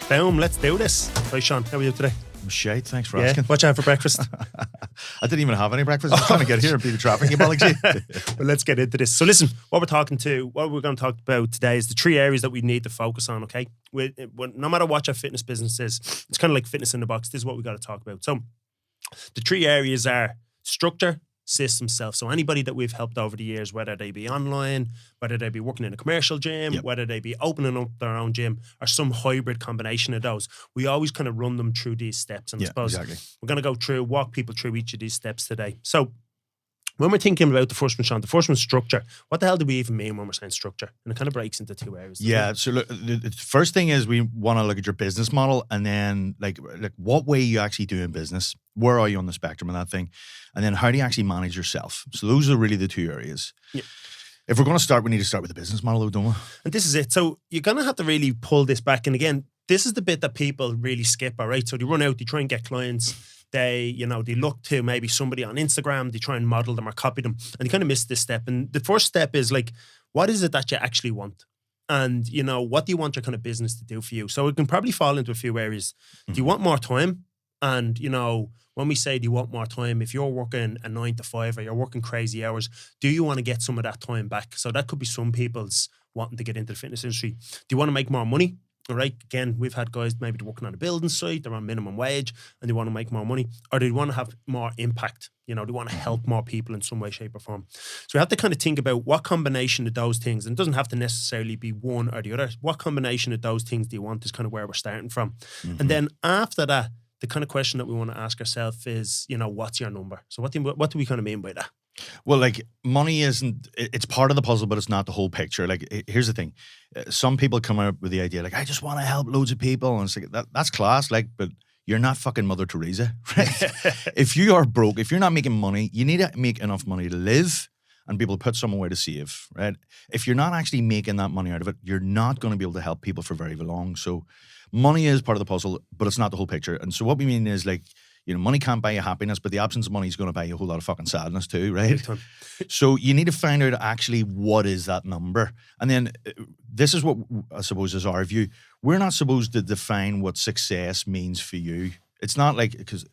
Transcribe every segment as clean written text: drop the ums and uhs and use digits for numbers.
Boom, let's do this. Right, Sean, how are you today? I'm shite, thanks for asking. What you have for breakfast? I didn't even have any breakfast. I was trying to get here and beat the traffic, you bollocks. Well, let's get into this. So listen, what we're going to talk about today is the three areas that we need to focus on, okay? No matter what your fitness business is, it's kind of like fitness in the box. This is what we got to talk about. So the three areas are structure, system, self. So anybody that we've helped over the years, whether they be online, whether they be working in a commercial gym, whether they be opening up their own gym, or some hybrid combination of those, we always kind of run them through these steps. And I suppose we're going to walk people through each of these steps today. So when we're thinking about the first one, Sean, the first one's structure. What the hell do we even mean when we're saying structure? And it kind of breaks into two areas. Yeah. So look, the first thing is we want to look at your business model, and then like what way you actually doing business. Where are you on the spectrum of that thing? And then how do you actually manage yourself? So those are really the two areas. Yeah. If we're going to start, we need to start with the business model, though, don't we? And this is it. So you're going to have to really pull this back. And again, this is the bit that people really skip, all right? So they run out, they try and get clients. They look to maybe somebody on Instagram, they try and model them or copy them, and they kind of miss this step. And the first step is like, what is it that you actually want? And, what do you want your kind of business to do for you? So it can probably fall into a few areas. Mm-hmm. Do you want more time? And, when we say, do you want more time? If you're working a 9 to 5 or you're working crazy hours, do you want to get some of that time back? So that could be some people's wanting to get into the fitness industry. Do you want to make more money? All right. Again, we've had guys maybe they're working on a building site, they're on minimum wage and they want to make more money, or they want to have more impact. They want to help more people in some way, shape or form. So we have to kind of think about what combination of those things, and it doesn't have to necessarily be one or the other. What combination of those things do you want is kind of where we're starting from. Mm-hmm. And then after that, the kind of question that we want to ask ourselves is, what's your number? So what do we kind of mean by that? Well, like money it's part of the puzzle, but it's not the whole picture. Like, here's the thing. Some people come out with the idea, like, I just want to help loads of people. And it's like, that's class, like, but you're not fucking Mother Teresa, right? If you are broke, if you're not making money, you need to make enough money to live and be able to put somewhere to save, right? If you're not actually making that money out of it, you're not going to be able to help people for very long. So money is part of the puzzle, but it's not the whole picture. And so what we mean is like, money can't buy you happiness, but the absence of money is going to buy you a whole lot of fucking sadness too, right? So you need to find out actually what is that number. And then this is what I suppose is our view. We're not supposed to define what success means for you. It's not like, because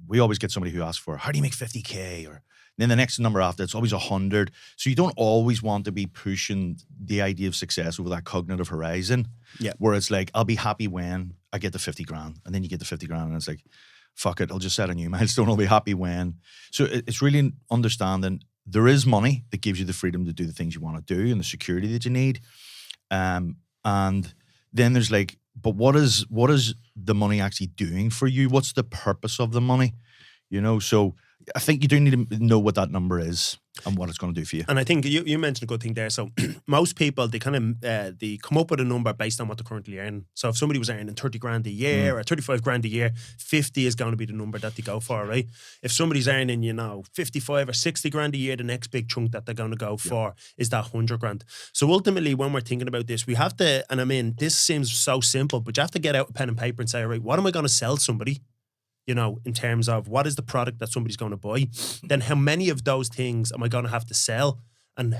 we always get somebody who asks for, how do you make 50K? Or then the next number after, it's always 100. So you don't always want to be pushing the idea of success over that cognitive horizon, where it's like, I'll be happy when I get the 50 grand. And then you get the 50 grand and it's like, fuck it, I'll just set a new milestone. I'll be happy when. So it's really understanding there is money that gives you the freedom to do the things you want to do and the security that you need. And then there's like, but what is the money actually doing for you? What's the purpose of the money? So I think you do need to know what that number is and what it's going to do for you. And I think you mentioned a good thing there. So most people, they kind of they come up with a number based on what they're currently earning. So if somebody was earning 30 grand a year or 35 grand a year, 50 is going to be the number that they go for, right? If somebody's earning, 55 or 60 grand a year, the next big chunk that they're going to go for is that 100 grand. So ultimately, when we're thinking about this, we have to, and I mean, this seems so simple, but you have to get out a pen and paper and say, all right, what am I going to sell somebody? In terms of what is the product that somebody's going to buy, then how many of those things am I going to have to sell? And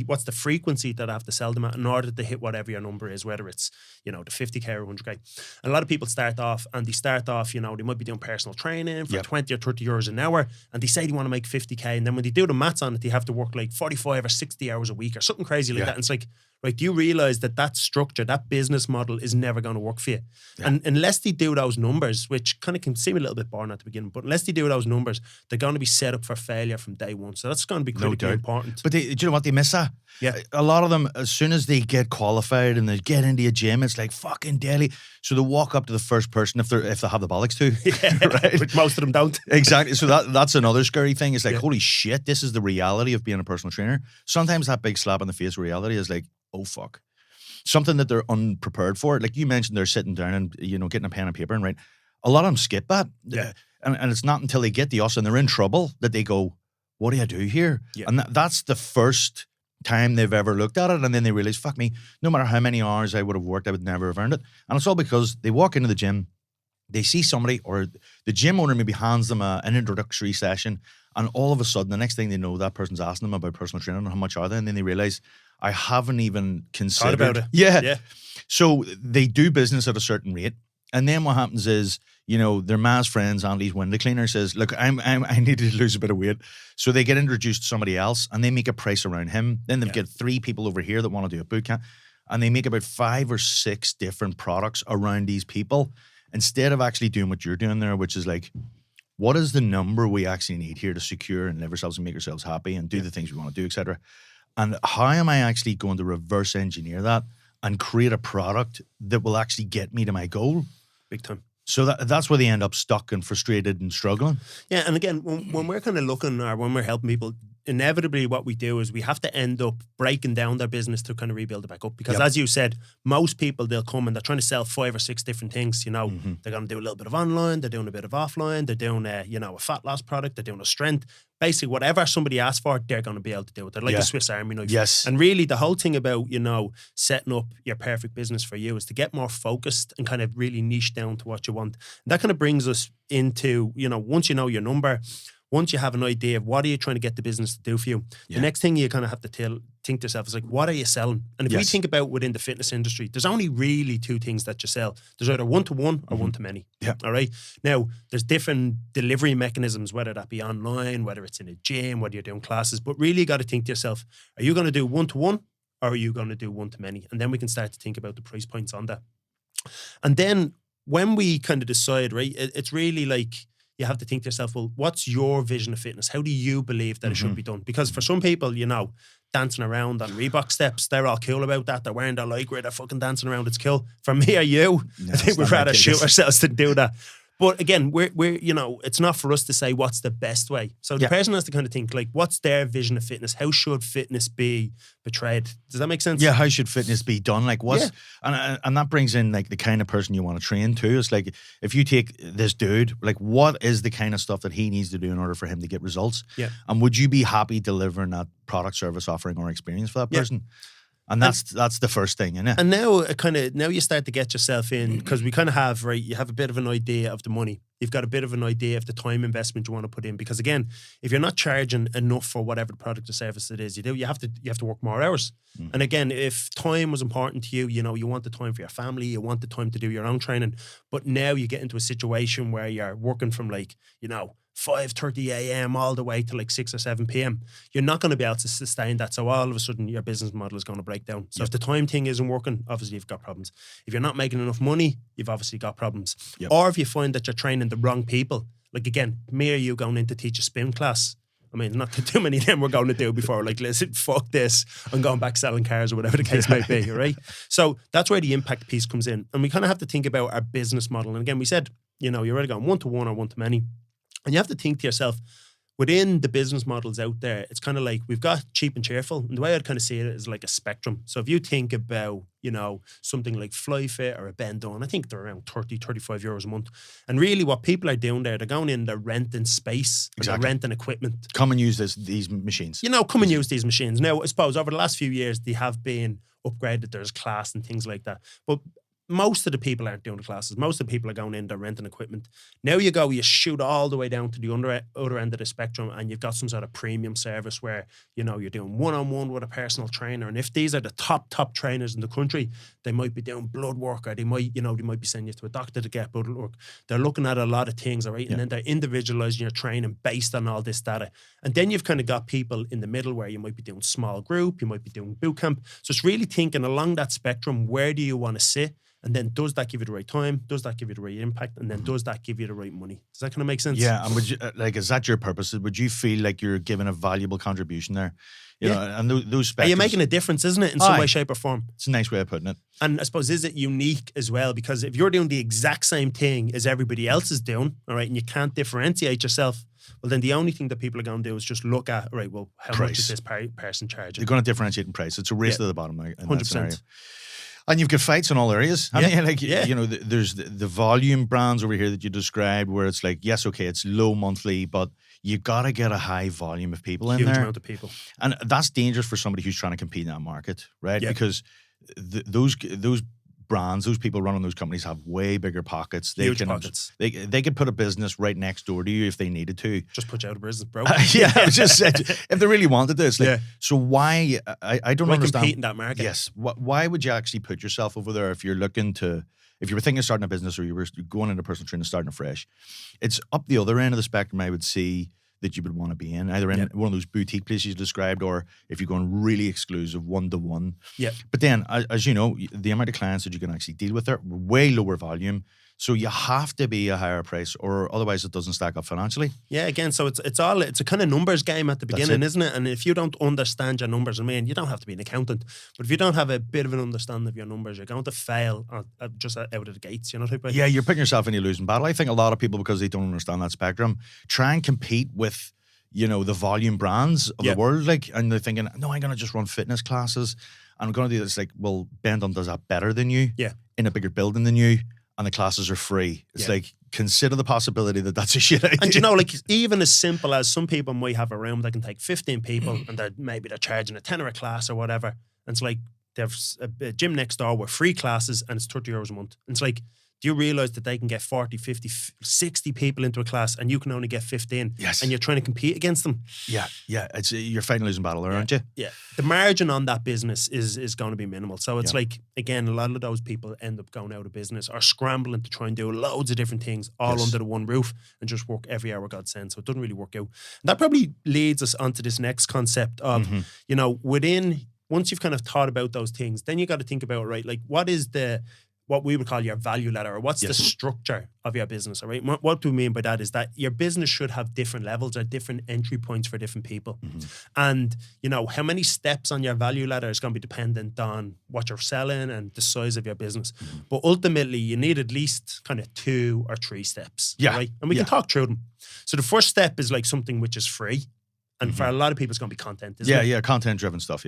what's the frequency that I have to sell them at in order to hit whatever your number is, whether it's, the 50K or 100K. And a lot of people start off, they might be doing personal training for 20 or 30 euros an hour, and they say they want to make 50K. And then when they do the maths on it, they have to work like 45 or 60 hours a week or something crazy like that. And it's like, right, do you realize that structure, that business model is never going to work for you? Yeah. And unless they do those numbers, which kind of can seem a little bit boring at the beginning, but unless they do those numbers, they're going to be set up for failure from day one. So that's going to be critically important. But do you know what? They miss that. Yeah. A lot of them, as soon as they get qualified and they get into a gym, it's like fucking deadly. So they walk up to the first person if they have the bollocks to. Yeah, right? Which most of them don't. Exactly. So that's another scary thing. It's like, holy shit, this is the reality of being a personal trainer. Sometimes that big slap in the face reality is like, oh fuck. Something that they're unprepared for. Like you mentioned, they're sitting down and, getting a pen and paper and write. A lot of them skip that. Yeah. And it's not until they get the us and they're in trouble that they go, what do I do here? Yeah. And that's the first time they've ever looked at it. And then they realize, fuck me, no matter how many hours I would have worked, I would never have earned it. And it's all because they walk into the gym, they see somebody, or the gym owner maybe hands them an introductory session, and all of a sudden, the next thing they know, that person's asking them about personal training and how much are they, and then they realize, I haven't even considered. Thought about it. Yeah. So they do business at a certain rate, And then what happens is, you know, their ma's friends, Andy's window cleaner, says, look, I need to lose a bit of weight. So they get introduced to somebody else and they make a price around him. Then they've got 3 people over here that want to do a boot camp. And they make about 5 or 6 different products around these people instead of actually doing what you're doing there, which is like, what is the number we actually need here to secure and live ourselves and make ourselves happy and do the things we want to do, etc. And how am I actually going to reverse engineer that and create a product that will actually get me to my goal? Big time. So that's where they end up stuck and frustrated and struggling. Yeah, and again, when we're kind of looking or when we're helping people, inevitably what we do is we have to end up breaking down their business to kind of rebuild it back up. Because as you said, most people, they'll come and they're trying to sell 5 or 6 different things. You know, they're going to do a little bit of online, they're doing a bit of offline, they're doing a fat loss product, they're doing a strength. Basically, whatever somebody asks for, they're going to be able to do it. They're like a Swiss Army knife. Yes. And really, the whole thing about, you know, setting up your perfect business for you is to get more focused and kind of really niche down to what you want. And that kind of brings us into, you know, once you know your number, once you have an idea of what are you trying to get the business to do for you, the next thing you kind of have to think to yourself is like, what are you selling? And if we think about within the fitness industry, there's only really 2 things that you sell. There's either one-to-one or one-to-many. Yeah. All right. Now, there's different delivery mechanisms, whether that be online, whether it's in a gym, whether you're doing classes, but really you got to think to yourself, are you going to do one-to-one or are you going to do one-to-many? And then we can start to think about the price points on that. And then when we kind of decide, right, it's really like, you have to think to yourself, well, what's your vision of fitness? How do you believe that it should be done? Because for some people, you know, dancing around on Reebok steps, they're all cool about that. They're wearing their Lycra, they're fucking dancing around. It's cool. For me or you, I think we'd rather shoot ourselves than do that. But again, we're you know, it's not for us to say what's the best way. So the person has to kind of think like, what's their vision of fitness? How should fitness be portrayed? Does that make sense? Yeah, how should fitness be done? Like what's and that brings in like the kind of person you want to train too. It's like if you take this dude, like what is the kind of stuff that he needs to do in order for him to get results? Yeah. And would you be happy delivering that product, service, offering, or experience for that person? And that's the first thing, isn't it? And now you start to get yourself in, because we kind of have, right, you have a bit of an idea of the money. You've got a bit of an idea of the time investment you want to put in. Because again, if you're not charging enough for whatever the product or service it is you do, you have to work more hours. And again, if time was important to you, you know, you want the time for your family, you want the time to do your own training. But now you get into a situation where you're working from like, you know, 5:30 a.m. all the way to like 6 or 7 p.m. You're not going to be able to sustain that. So all of a sudden your business model is going to break down. So if the time thing isn't working, obviously you've got problems. If you're not making enough money, you've obviously got problems. Or if you find that you're training the wrong people, like again, me or you going in to teach a spin class, I mean, not too many of them we're going to do before, like, listen, fuck this, I'm going back selling cars or whatever the case might be, right? So that's where the impact piece comes in. And we kind of have to think about our business model. And again, we said, you know, you're already going one-to-one or one-to-many. And you have to think to yourself, within the business models out there, it's kind of like we've got cheap and cheerful. And the way I'd kind of see it is like a spectrum. So if you think about, you know, something like FlyFit or a Bend On, I think they're around 30, 35 euros a month. And really what people are doing there, they're going in, they're renting space, they're renting equipment. Come and use these machines. You know, come and use these machines. Now, I suppose over the last few years, they have been upgraded. There's class and things like that. But most of the people aren't doing the classes. Most of the people are going in, they're renting equipment. Now you shoot all the way down to the other end of the spectrum, and you've got some sort of premium service where, you know, you're doing one-on-one with a personal trainer. And if these are the top trainers in the country, they might be doing blood work, or they might be sending you to a doctor to get blood work. They're looking at a lot of things, all right? And then they're individualizing your training based on all this data. And then you've kind of got people in the middle where you might be doing small group, you might be doing boot camp. So it's really thinking along that spectrum, where do you want to sit? And then does that give you the right time? Does that give you the right impact? And then does that give you the right money? Does that kind of make sense? Yeah. And would you, like, is that your purpose? Would you feel like you're giving a valuable contribution there? You know, and those spectrums. Are you making a difference, isn't it, in some way, shape or form? It's a nice way of putting it. And I suppose, is it unique as well? Because if you're doing the exact same thing as everybody else is doing, all right, and you can't differentiate yourself, well, then the only thing that people are going to do is just look at, all right, well, how much is this person charging? You're going to differentiate in price. It's a race to the bottom. In 100%. And you've got fights in all areas. I mean, you know, there's the volume brands over here that you described where it's like, yes, okay, it's low monthly, but you got to get a high volume of people in there. Huge amount of people. And that's dangerous for somebody who's trying to compete in that market, right? Yeah. Because those brands, those people running those companies have way bigger pockets. They Huge can, pockets. They could put a business right next door to you if they needed to. Just put you out of business, bro. Yeah, I was just saying, if they really wanted this. Like, Yeah. so why, I don't Why understand. compete in that market? Yes. Why would you actually put yourself over there if you're looking to, if you were thinking of starting a business or you were going into personal training, starting afresh? It's up the other end of the spectrum, I would see, that you would want to be in, either in one of those boutique places you described, or if you're going really exclusive, one-to-one. Yeah. But then, as you know, the amount of clients that you can actually deal with are way lower volume. So you have to be a higher price, or otherwise it doesn't stack up financially. Yeah, again, so it's a kind of numbers game at the beginning, isn't it? And if you don't understand your numbers, I mean, you don't have to be an accountant, but if you don't have a bit of an understanding of your numbers, you're going to fail just out of the gates, you know what I mean? Yeah, you're putting yourself in a losing battle. I think a lot of people, because they don't understand that spectrum, try and compete with, you know, the volume brands of the world, like, and they're thinking, no, I'm going to just run fitness classes, and I'm going to do this. Like, well, Bendon does that better than you, in a bigger building than you, and the classes are free. It's like, consider the possibility that that's a shit idea. And you know, like, even as simple as some people might have a room that can take 15 people, and maybe they're charging a tenner a class or whatever, and it's like, they have a gym next door with free classes, and it's €30 a month. And it's like, do you realise that they can get 40, 50, 60 people into a class and you can only get 15? Yes. And you're trying to compete against them? Yeah. You're fighting a losing battle there, aren't you? Yeah. The margin on that business is going to be minimal. So it's like, again, a lot of those people end up going out of business or scrambling to try and do loads of different things all under the one roof and just work every hour God sends. So it doesn't really work out. And that probably leads us onto this next concept of, you know, once you've kind of thought about those things, then you got to think about, right, like, what we would call your value ladder, or what's the structure of your business, all right? What do we mean by that is that your business should have different levels or different entry points for different people. And, you know, how many steps on your value ladder is going to be dependent on what you're selling and the size of your business. But ultimately, you need at least kind of 2 or 3 steps, right? And we can talk through them. So the first step is like something which is free. And for a lot of people, it's going to be content, isn't it? Yeah, content-driven stuff,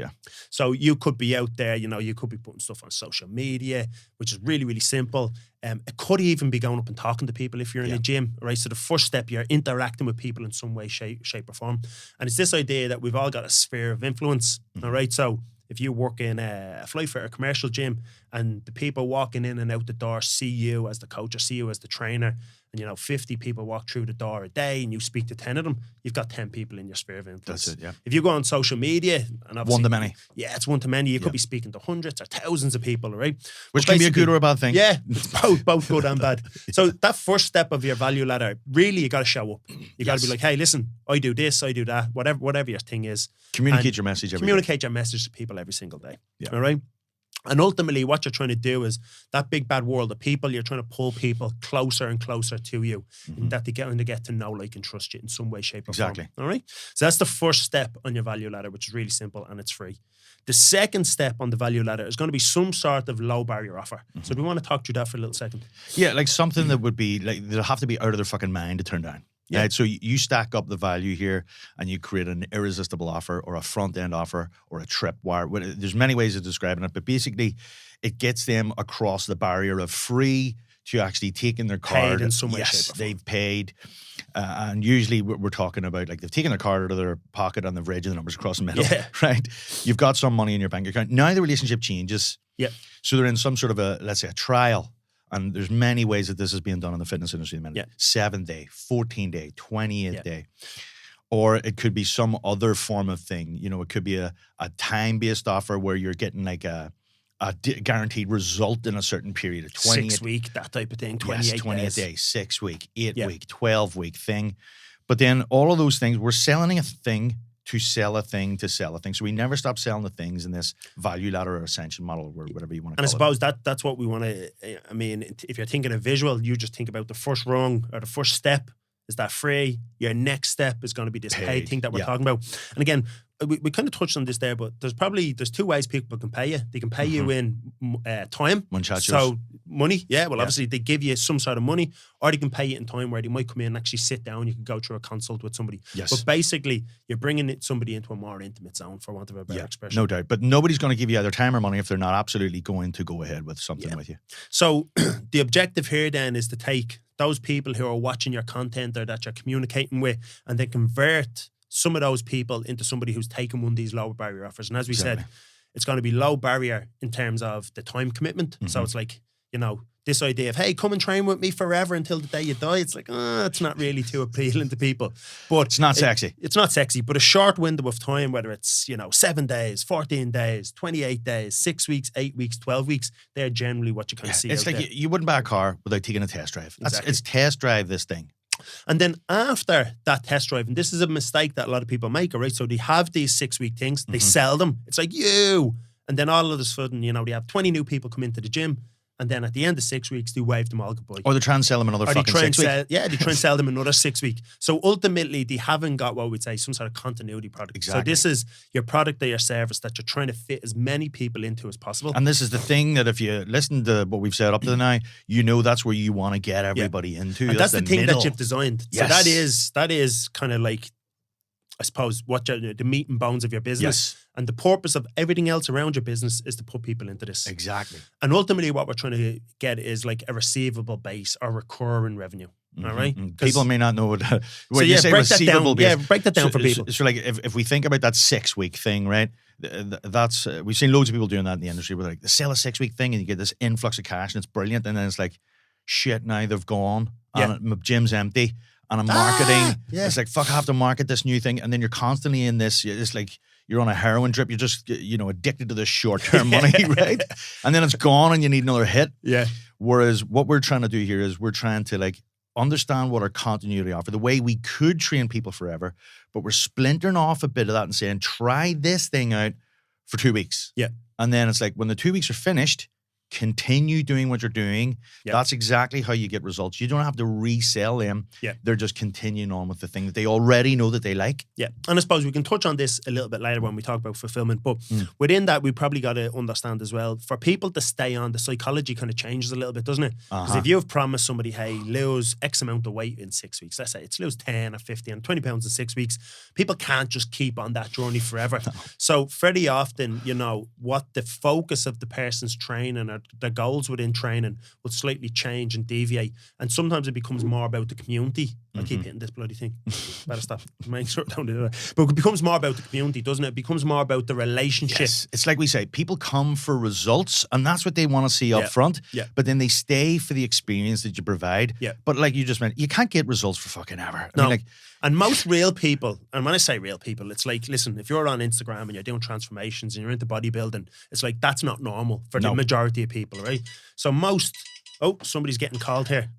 So you could be out there, you know, you could be putting stuff on social media, which is really, really simple. It could even be going up and talking to people if you're in a gym, right? So the first step, you're interacting with people in some way, shape or form. And it's this idea that we've all got a sphere of influence, all right? So if you work in a Fly Fitter commercial gym and the people walking in and out the door see you as the coach or see you as the trainer, and, you know, 50 people walk through the door a day and you speak to 10 of them, you've got 10 people in your sphere of influence. That's it, yeah. If you go on social media, and obviously, one to many. Yeah, it's one to many. You could be speaking to hundreds or thousands of people, right? Which can be a good or a bad thing. Yeah, it's both good and bad. So that first step of your value ladder, really, you got to show up. You got to be like, hey, listen, I do this, I do that, whatever your thing is. Communicate your message every day. Communicate your message to people every single day. All right? And ultimately, what you're trying to do is that big bad world of people, you're trying to pull people closer and closer to you, that they get to know, like, and trust you in some way, shape, or form. All right? So that's the first step on your value ladder, which is really simple and it's free. The second step on the value ladder is going to be some sort of low barrier offer. So do we want to talk through that for a little second? Yeah, like something that would be, like, they'll have to be out of their fucking mind to turn down. Yeah. Right? So you stack up the value here and you create an irresistible offer or a front-end offer or a tripwire. There's many ways of describing it, but basically it gets them across the barrier of free to actually taking their card. Paid in some way, shape, or form. They've paid. And usually we're talking about, like, they've taken their card out of their pocket and they've read the numbers across the middle, right? You've got some money in your bank account. Now the relationship changes. Yeah. So they're in some sort of a, let's say, a trial. And there's many ways that this is being done in the fitness industry at the minute. 7-day, 14-day, 28-day. Or it could be some other form of thing. You know, it could be a time-based offer where you're getting like a guaranteed result in a certain period of 6 week, that type of thing, 28 days, 6 week, 8 week, 12 week thing. But then all of those things, we're selling a thing to sell a thing to sell a thing. So we never stop selling the things in this value ladder or ascension model or whatever you want to call it. And I suppose that's what we want to, I mean, if you're thinking of visual, you just think about the first rung or the first step. Is that free? Your next step is going to be this paid thing that we're talking about. And again, we kind of touched on this there, but there's 2 ways people can pay you. They can pay you in time. Muchachos. So money, obviously they give you some sort of money, or they can pay you in time where they might come in and actually sit down. You can go through a consult with somebody. Yes. But basically, you're bringing somebody into a more intimate zone, for want of a better expression. No doubt. But nobody's going to give you either time or money if they're not absolutely going to go ahead with something with you. So the objective here then is to take those people who are watching your content or that you're communicating with, and then convert some of those people into somebody who's taken one of these lower barrier offers. And as we said, It's going to be low barrier in terms of the time commitment. So it's like, you know, this idea of, hey, come and train with me forever until the day you die. It's like, it's not really too appealing to people. But It's not sexy. It's not sexy, but a short window of time, whether it's, you know, 7 days, 14 days, 28 days, 6 weeks, 8 weeks, 12 weeks, they're generally what you kind of see It's out like there. you wouldn't buy a car without taking a test drive. Exactly. It's test drive this thing. And then after that test drive, and this is a mistake that a lot of people make, all right? So they have these 6 week things, they sell them. It's like, and then all of a sudden, you know, they have 20 new people come into the gym. And then at the end of 6 weeks, they wave them all goodbye. Or they try and sell them another Or they fucking try 6 and weeks. sell, they try and sell them another 6 weeks. So ultimately, they haven't got what we'd say some sort of continuity product. Exactly. So this is your product or your service that you're trying to fit as many people into as possible. And this is the thing that if you listen to what we've said up to now, you know that's where you want to get everybody into. And that's the thing middle. that you've designed. Yes. So that is kind of like, I suppose, the meat and bones of your business. Yes. And the purpose of everything else around your business is to put people into this. Exactly. And ultimately, what we're trying to get is like a receivable base or recurring revenue. All right? 'Cause- People may not know what when So you say break that down. receivable base. Yeah, break that down for so, people. So like if we think about that 6 week thing, right? That's we've seen loads of people doing that in the industry where like they sell a 6 week thing and you get this influx of cash and it's brilliant, and then it's like, shit, now they've gone and my gym's empty and I'm marketing. Yeah. It's like, fuck, I have to market this new thing, and then you're constantly in this. It's like you're on a heroin drip. You're just addicted to this short term money, right? And then it's gone and you need another hit. Yeah. Whereas what we're trying to do here is we're trying to like understand what our continuity offer, the way we could train people forever, but we're splintering off a bit of that and saying, try this thing out for 2 weeks. Yeah. And then it's like, when the 2 weeks are finished, continue doing what you're doing. Yeah. That's exactly how you get results. You don't have to resell them. Yeah. They're just continuing on with the thing that they already know that they like. Yeah. And I suppose we can touch on this a little bit later when we talk about fulfillment. But within that, we probably got to understand as well, for people to stay on, the psychology kind of changes a little bit, doesn't it? Because if you've promised somebody, hey, lose X amount of weight in 6 weeks, let's say it's lose 10 or 15 or 20 pounds in 6 weeks, people can't just keep on that journey forever. No. So very often, what the focus of the person's training or the goals within training will slightly change and deviate. And sometimes it becomes more about the community. I keep hitting this bloody thing. Better stop. Make sure don't do that. But it becomes more about the community, doesn't it? It becomes more about the relationship. Yes. It's like we say, people come for results and that's what they want to see up front. Yeah. But then they stay for the experience that you provide. Yeah. But like you just meant, you can't get results for fucking ever. No. I mean, and most real people, and when I say real people, it's like, listen, if you're on Instagram and you're doing transformations and you're into bodybuilding, it's like, that's not normal for the majority of people, right? So somebody's getting called here.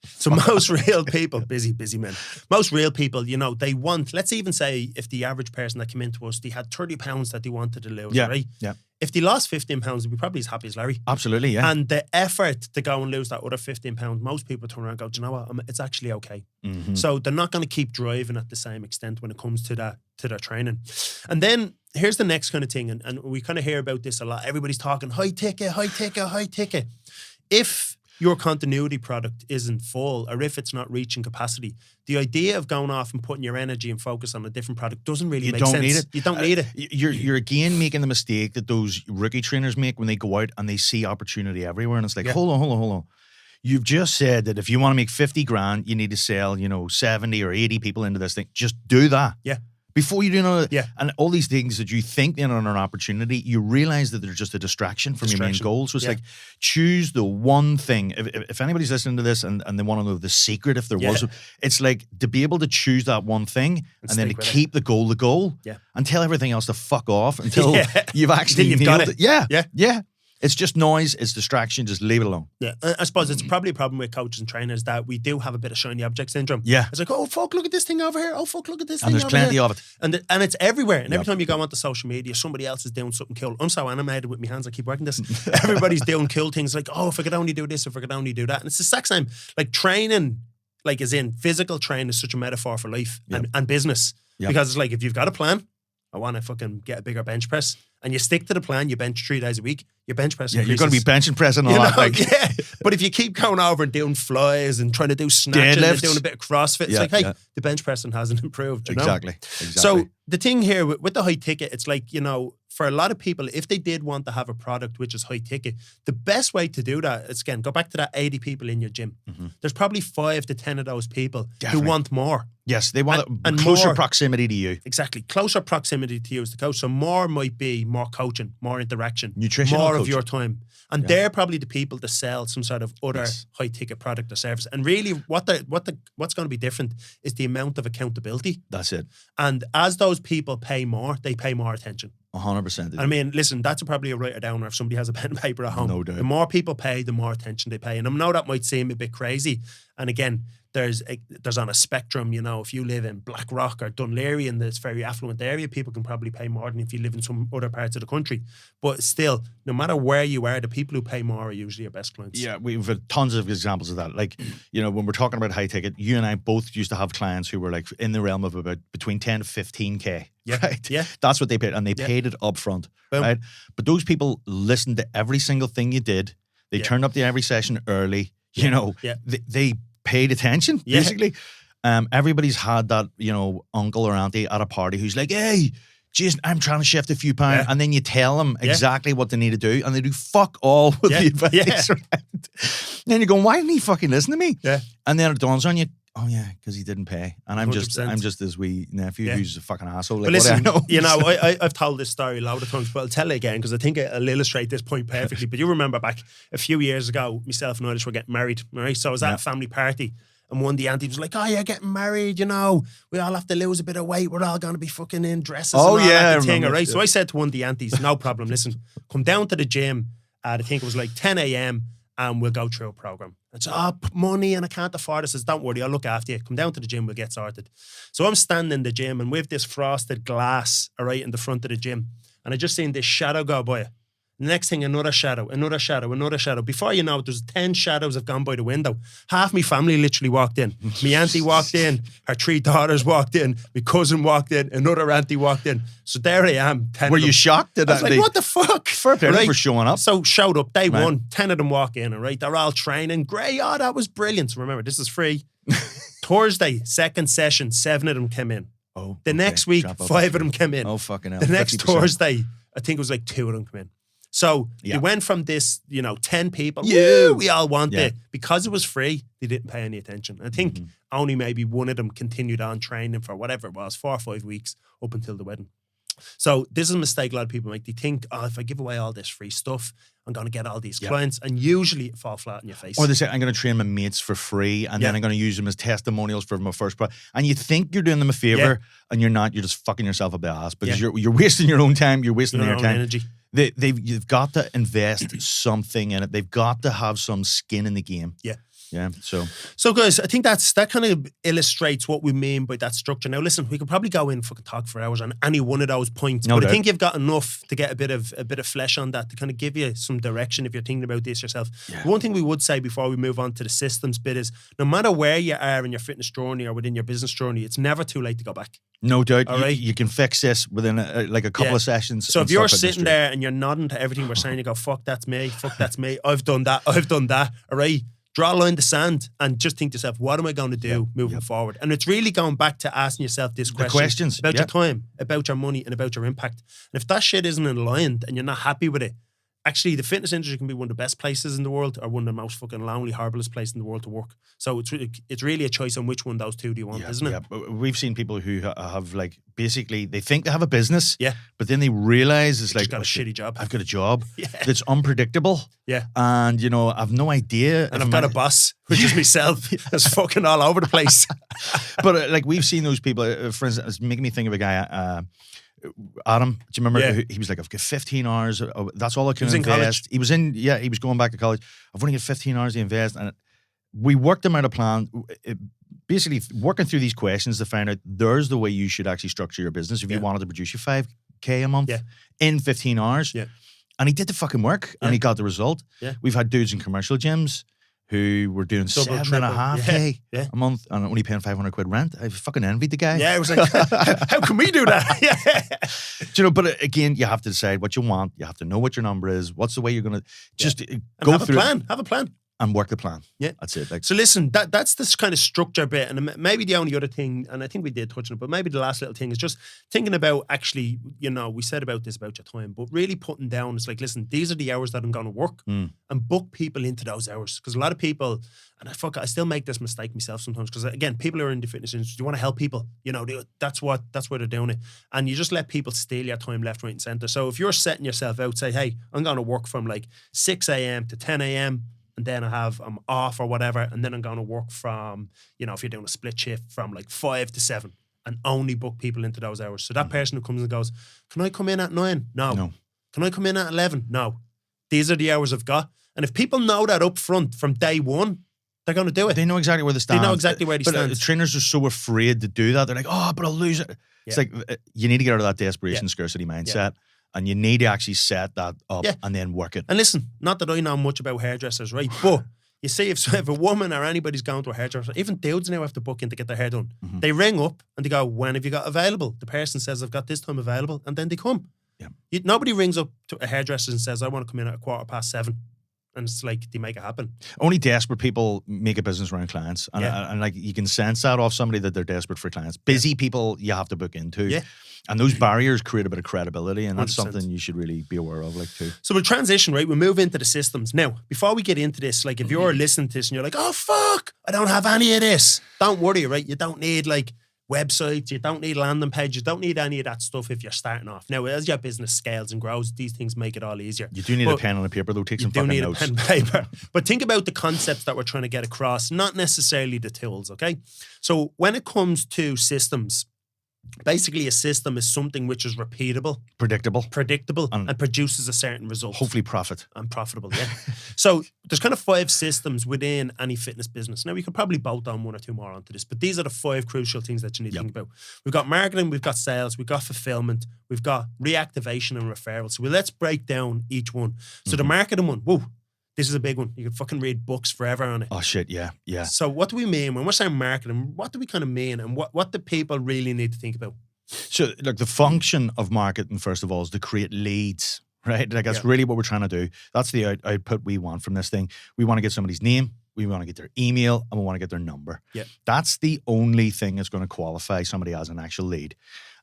So most real people, busy men, most real people, they want, let's even say if the average person that came into us, they had 30 pounds that they wanted to lose, right? Yeah. If they lost 15 pounds, they'd be probably as happy as Larry. Absolutely, yeah. And the effort to go and lose that other 15 pounds, most people turn around and go, do you know what? It's actually okay. Mm-hmm. So they're not going to keep driving at the same extent when it comes to their training. And then here's the next kind of thing, and we kind of hear about this a lot. Everybody's talking high ticket. If your continuity product isn't full, or if it's not reaching capacity, the idea of going off and putting your energy and focus on a different product doesn't really make sense. Need it. You don't need it. You're again making the mistake that those rookie trainers make when they go out and they see opportunity everywhere. And it's like, hold on. You've just said that if you want to make 50 grand, you need to sell, 70 or 80 people into this thing. Just do that. Yeah. Before you do another, and all these things that you think then are an opportunity, you realize that they're just a distraction from your main goals. So it's like, choose the one thing. If anybody's listening to this and they want to know the secret, if there was, it's like to be able to choose that one thing and then to keep the goal, and tell everything else to fuck off until you've actually nailed it. Yeah. It's just noise. It's distraction. Just leave it alone. Yeah. I suppose it's probably a problem with coaches and trainers that we do have a bit of shiny object syndrome. Yeah. It's like, oh, fuck, look at this thing over here. Oh, fuck, look at this thing over here. And there's plenty of it. And it's everywhere. And every time you go onto social media, somebody else is doing something cool. I'm so animated with my hands. I keep working this. Everybody's doing cool things like, oh, if I could only do this, if I could only do that. And it's the exact same. Like training, like as in physical training is such a metaphor for life and business. Because it's like, if you've got a plan, I want to fucking get a bigger bench press. And you stick to the plan, you bench 3 days a week, your bench press increases. You're going to be bench and pressing a lot. But if you keep going over and doing flies and trying to do snatching and doing a bit of CrossFit, it's like, hey, the bench pressing hasn't improved. You know? Exactly. So the thing here with the high ticket, it's like, for a lot of people, if they did want to have a product which is high ticket, the best way to do that is, again, go back to that 80 people in your gym. There's probably 5 to 10 of those people Definitely. who want more. Yes, they want And closer more- proximity to you. Exactly. Closer proximity to you as the coach. So more might be more coaching, more interaction, Nutritional more of coaching. your time. And they're probably the people to sell some sort of other Yes. high ticket product or service. And really what's going to be different is the amount of accountability. That's it. And as those people pay more, they pay more attention. 100%. I mean, listen, that's probably a writer downer if somebody has a pen and paper at home. No doubt. The more people pay, the more attention they pay. And I know that might seem a bit crazy. And again, there's on a spectrum, you know, if you live in Blackrock or Dunleary in this very affluent area, people can probably pay more than if you live in some other parts of the country. But still, no matter where you are, the people who pay more are usually your best clients. Yeah, we've had tons of examples of that. Like, you know, when we're talking about high ticket, you and I both used to have clients who were like in the realm of about between 10 to 15K. Yeah, Right? yeah. That's what they paid. And they paid it up front. Boom. Right? But those people listened to every single thing you did. They Yeah. turned up to every session early. You know, Yeah. they paid attention, Yeah. basically. Everybody's had that, you know, uncle or auntie at a party who's like, hey, Jason, I'm trying to shift a few pounds. Yeah. And then you tell them Yeah. exactly what they need to do. And they do fuck all with Yeah. the advice. Yeah. Right? Then you're going, why didn't he fucking listen to me? Yeah. And then it dawns on you, oh yeah, because he didn't pay. And I'm 100%. just his wee nephew Yeah. who's a fucking asshole. Like, But what do I listen, know? you know, I've told this story a load of times, but I'll tell it again because I think it'll illustrate this point perfectly. But you remember back a few years ago, myself and Eilish were getting married, right? So I was at Yeah. a family party and one of the aunties was like, oh, you're getting married, you know, we all have to lose a bit of weight. We're all going to be fucking in dresses Oh, and all yeah, I that thing, remember, all right? yeah. So I said to one of the aunties, no problem, listen, come down to the gym at, I think it was like 10 a.m. and we'll go through a program. It's money and I can't afford it. I says, don't worry, I'll look after you. Come down to the gym, we'll get sorted. So I'm standing in the gym and with this frosted glass, all right, in the front of the gym. And I just seen this shadow go by. The next thing, another shadow, another shadow, another shadow. Before you know it, there's 10 shadows have gone by the window. Half my family literally walked in. My auntie walked in, her 3 daughters walked in, my cousin walked in, another auntie walked in. So there I am, 10 Were of them. you shocked? I was like, what the fuck? Fair play Right? for showing up. So showed up, day Right. 1, 10 of them walk in, all right? They're all training. Great, oh, that was brilliant. So remember, this is free. Thursday, second session, 7 of them came in. Oh, The okay. next week, Drop off 5 of them came in. Oh, fucking hell. The next 50%. Thursday, I think it was like 2 of them come in. So Yeah. it went from this, you know, 10 people, Yeah. woo, we all want Yeah. it. Because it was free, they didn't pay any attention. I think Mm-hmm. only maybe one of them continued on training for whatever it was, 4 or 5 weeks up until the wedding. So this is a mistake a lot of people make. They think, oh, if I give away all this free stuff, I'm going to get all these Yeah. clients. And usually it falls flat in your face. Or they say, I'm going to train my mates for free and then Yeah. I'm going to use them as testimonials for my first product. And you think you're doing them a favor and you're not. You're just fucking yourself up the ass because you're wasting your own time. You're wasting Your their own time. energy. You've got to invest something in it. They've got to have some skin in the game. Yeah. Yeah. So guys, I think that kind of illustrates what we mean by that structure. Now listen, we could probably go in and fucking talk for hours on any one of those points. No but I doubt. think you've got enough to get a bit of flesh on that to kind of give you some direction if you're thinking about this yourself. Yeah. One thing we would say before we move on to the systems bit is no matter where you are in your fitness journey or within your business journey, it's never too late to go back. No doubt. All right. You can fix this within a couple Yeah. of sessions. So and if you're stuff in the sitting street. there and you're nodding to everything we're saying, you go, fuck, that's me, I've done that, all right? Draw a line in the sand and just think to yourself, what am I going to do moving forward? And it's really going back to asking yourself this question. questions, About yeah. your time, about your money, and about your impact. And if that shit isn't aligned and you're not happy with it, actually the fitness industry can be one of the best places in the world or one of the most fucking lonely, horriblest places in the world to work. So it's really a choice on which one of those two do you want, isn't it? Yeah, but we've seen people who have like basically they think they have a business, Yeah. but then they realize it's Just like got a oh, shit, shitty job. I've got a job Yeah. that's unpredictable, Yeah. and you know I've no idea. And if I've got my- a boss, which is myself, that's fucking all over the place. but like we've seen those people. For instance, it's making me think of a guy. Adam, do you remember? Yeah. He was like, I've got 15 hours. That's all I can was in college. invest. He was going back to college. I've only got 15 hours to invest. And we worked him out a plan. Basically, working through these questions to find out there's the way you should actually structure your business if you Yeah. wanted to produce your 5K a month Yeah. in 15 hours. Yeah. And he did the fucking work and Yeah. he got the result. Yeah. We've had dudes in commercial gyms who were doing Double, 7.5K triple. Yeah. a month and only paying 500 quid rent. I fucking envied the guy. Yeah, it was like, how can we do that? Yeah. Do you know, but again, you have to decide what you want. You have to know what your number is. What's the way you're going to just And go have through a plan. Have a plan. and work the plan. Yeah. That's it. Like, So listen, that's this kind of structure bit, and maybe the only other thing, and I think we did touch on it, but maybe the last little thing is just thinking about actually, we said about this about your time, but really putting down, it's like, listen, these are the hours that I'm going to work, and book people into those hours, because a lot of people, and I still make this mistake myself sometimes, because again, people who are in the fitness industry, you want to help people, that's why they're doing it, and you just let people steal your time left, right, and center. So if you're setting yourself out, say, hey, I'm going to work from like 6 a.m. to 10 a.m. and then I'm off or whatever, and then I'm going to work from, if you're doing a split shift, from like 5 to 7, and only book people into those hours. So that person who comes and goes, can I come in at 9? No. Can I come in at 11? No. These are the hours I've got. And if people know that up front from day one, they're going to do it. they know exactly where they stand. They know exactly where they But stand. trainers are so afraid to do that. They're like, oh, but I'll lose it. It's like, you need to get out of that desperation, scarcity mindset. And you need to actually set that up and then work it. And listen, not that I know much about hairdressers, right? But you see, if a woman or anybody's going to a hairdresser, even dudes now have to book in to get their hair done. They ring up and they go, when have you got available? The person says, I've got this time available. And then they come. Yeah. Nobody rings up to a hairdresser and says, I want to come in at 7:15. And it's like, they make it happen. Only desperate people make a business around clients. And like, you can sense that off somebody that they're desperate for clients. Busy people you have to book into. Yeah. And those barriers create a bit of credibility, and that's 100%. something you should really be aware of, like, too. So we'll transition, right? We'll move into the systems. Now, before we get into this, like, if you're listening to this and you're like, oh, fuck, I don't have any of this. Don't worry, right? You don't need, like, websites. You don't need landing pages. You don't need any of that stuff if you're starting off. Now, as your business scales and grows, these things make it all easier. You do need a pen and a paper, though. Take some fucking notes. You do need a pen and paper. But think about the concepts that we're trying to get across, not necessarily the tools, okay? So when it comes to systems, basically a system is something which is repeatable, predictable, and produces a certain result. Hopefully and profitable, yeah. So there's kind of 5 systems within any fitness business. Now, we could probably bolt on 1 or 2 more onto this, but these are the 5 crucial things that you need to think about. We've got marketing, we've got sales, we've got fulfillment, we've got reactivation and referrals. So let's break down each one. So the marketing one, whoa, this is a big one. You can fucking read books forever on it. Oh, shit, yeah. So what do we mean when we're saying marketing? What do we kind of mean, and what do people really need to think about? So, look, the function of marketing, first of all, is to create leads, right? Like, that's really what we're trying to do. That's the output we want from this thing. We want to get somebody's name, we want to get their email, and we want to get their number. Yeah. That's the only thing that's going to qualify somebody as an actual lead.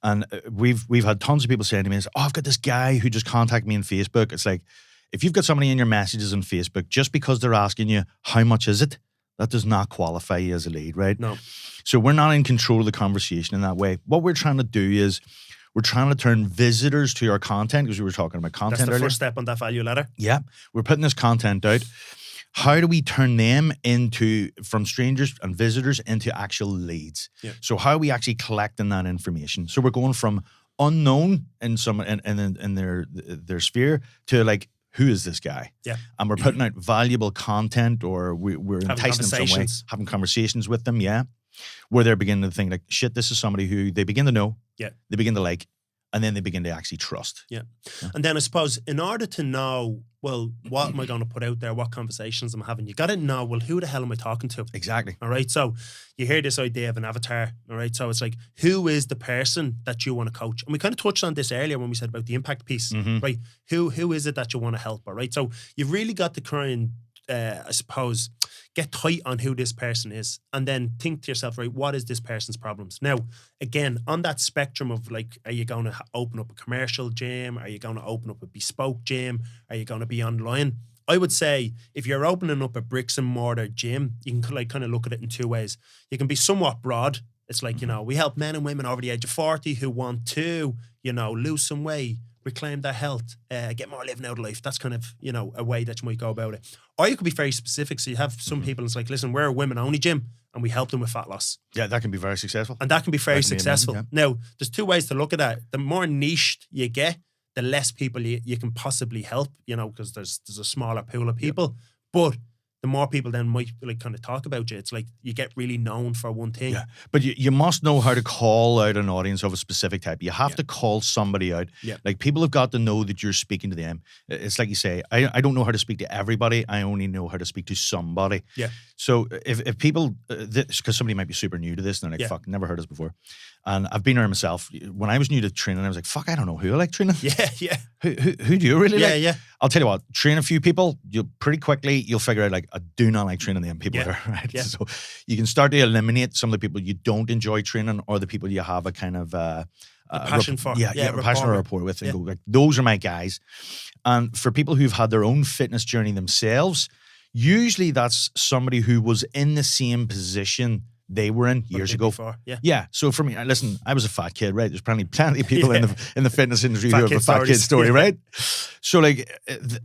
And we've had tons of people saying to me, oh, I've got this guy who just contacted me on Facebook. It's like, if you've got somebody in your messages on Facebook, just because they're asking you, how much is it? That does not qualify you as a lead, right? No. So we're not in control of the conversation in that way. What we're trying to do is we're trying to turn visitors to our content, because we were talking about content earlier. That's the first step on that value ladder. Yeah. We're putting this content out. How do we turn them from strangers and visitors into actual leads? Yeah. So how are we actually collecting that information? So we're going from unknown in their sphere to like, who is this guy? Yeah. And we're putting out valuable content, or we're enticing them some way, having conversations with them, where they're beginning to think like, shit, this is somebody who they begin to know, they begin to like, and then they begin to actually trust. Yeah. And then I suppose in order to know, well, what am I going to put out there? What conversations I'm having? You got to know, well, who the hell am I talking to? Exactly. All right. So you hear this idea of an avatar. All right. So it's like, who is the person that you want to coach? And we kind of touched on this earlier when we said about the impact piece, right? Who is it that you want to help? All right. So you've really got to try and, I suppose, get tight on who this person is, and then think to yourself, right, what is this person's problems? Now, again, on that spectrum of like, are you going to open up a commercial gym? Are you going to open up a bespoke gym? Are you going to be online? I would say if you're opening up a bricks and mortar gym, you can like kind of look at it in 2 ways. You can be somewhat broad. It's like, we help men and women over the age of 40 who want to, lose some weight, reclaim their health, get more living out of life. That's kind of, a way that you might go about it. Or you could be very specific. So you have some people, it's like, listen, we're a women-only gym and we help them with fat loss. Yeah, that can be very successful. And that can be very successful. Amazing, Now, there's 2 ways to look at that. The more niched you get, the less people you can possibly help, because there's a smaller pool of people. But the more people then might like kind of talk about you. It's like you get really known for one thing. Yeah, but you must know how to call out an audience of a specific type. You have to call somebody out. Yeah. Like, people have got to know that you're speaking to them. It's like you say, I don't know how to speak to everybody. I only know how to speak to somebody. Yeah. So if people, because somebody might be super new to this and they're like, fuck, never heard this before. And I've been there myself. When I was new to training, I was like, fuck, I don't know who I like training. Yeah, yeah. Who do you really like? Yeah. I'll tell you what, train a few people, you'll pretty quickly, you'll figure out like, I do not like training them people there, right? Yeah. So you can start to eliminate some of the people you don't enjoy training or the people you have a kind of passion for. Yeah, a passion or rapport with, and go like, those are my guys. And for people who've had their own fitness journey themselves, usually that's somebody who was in the same position they were in years ago. Before. Yeah. Yeah. So for me, listen, I was a fat kid, right? There's plenty of people in the fitness industry who have a fat kid story, right? So like,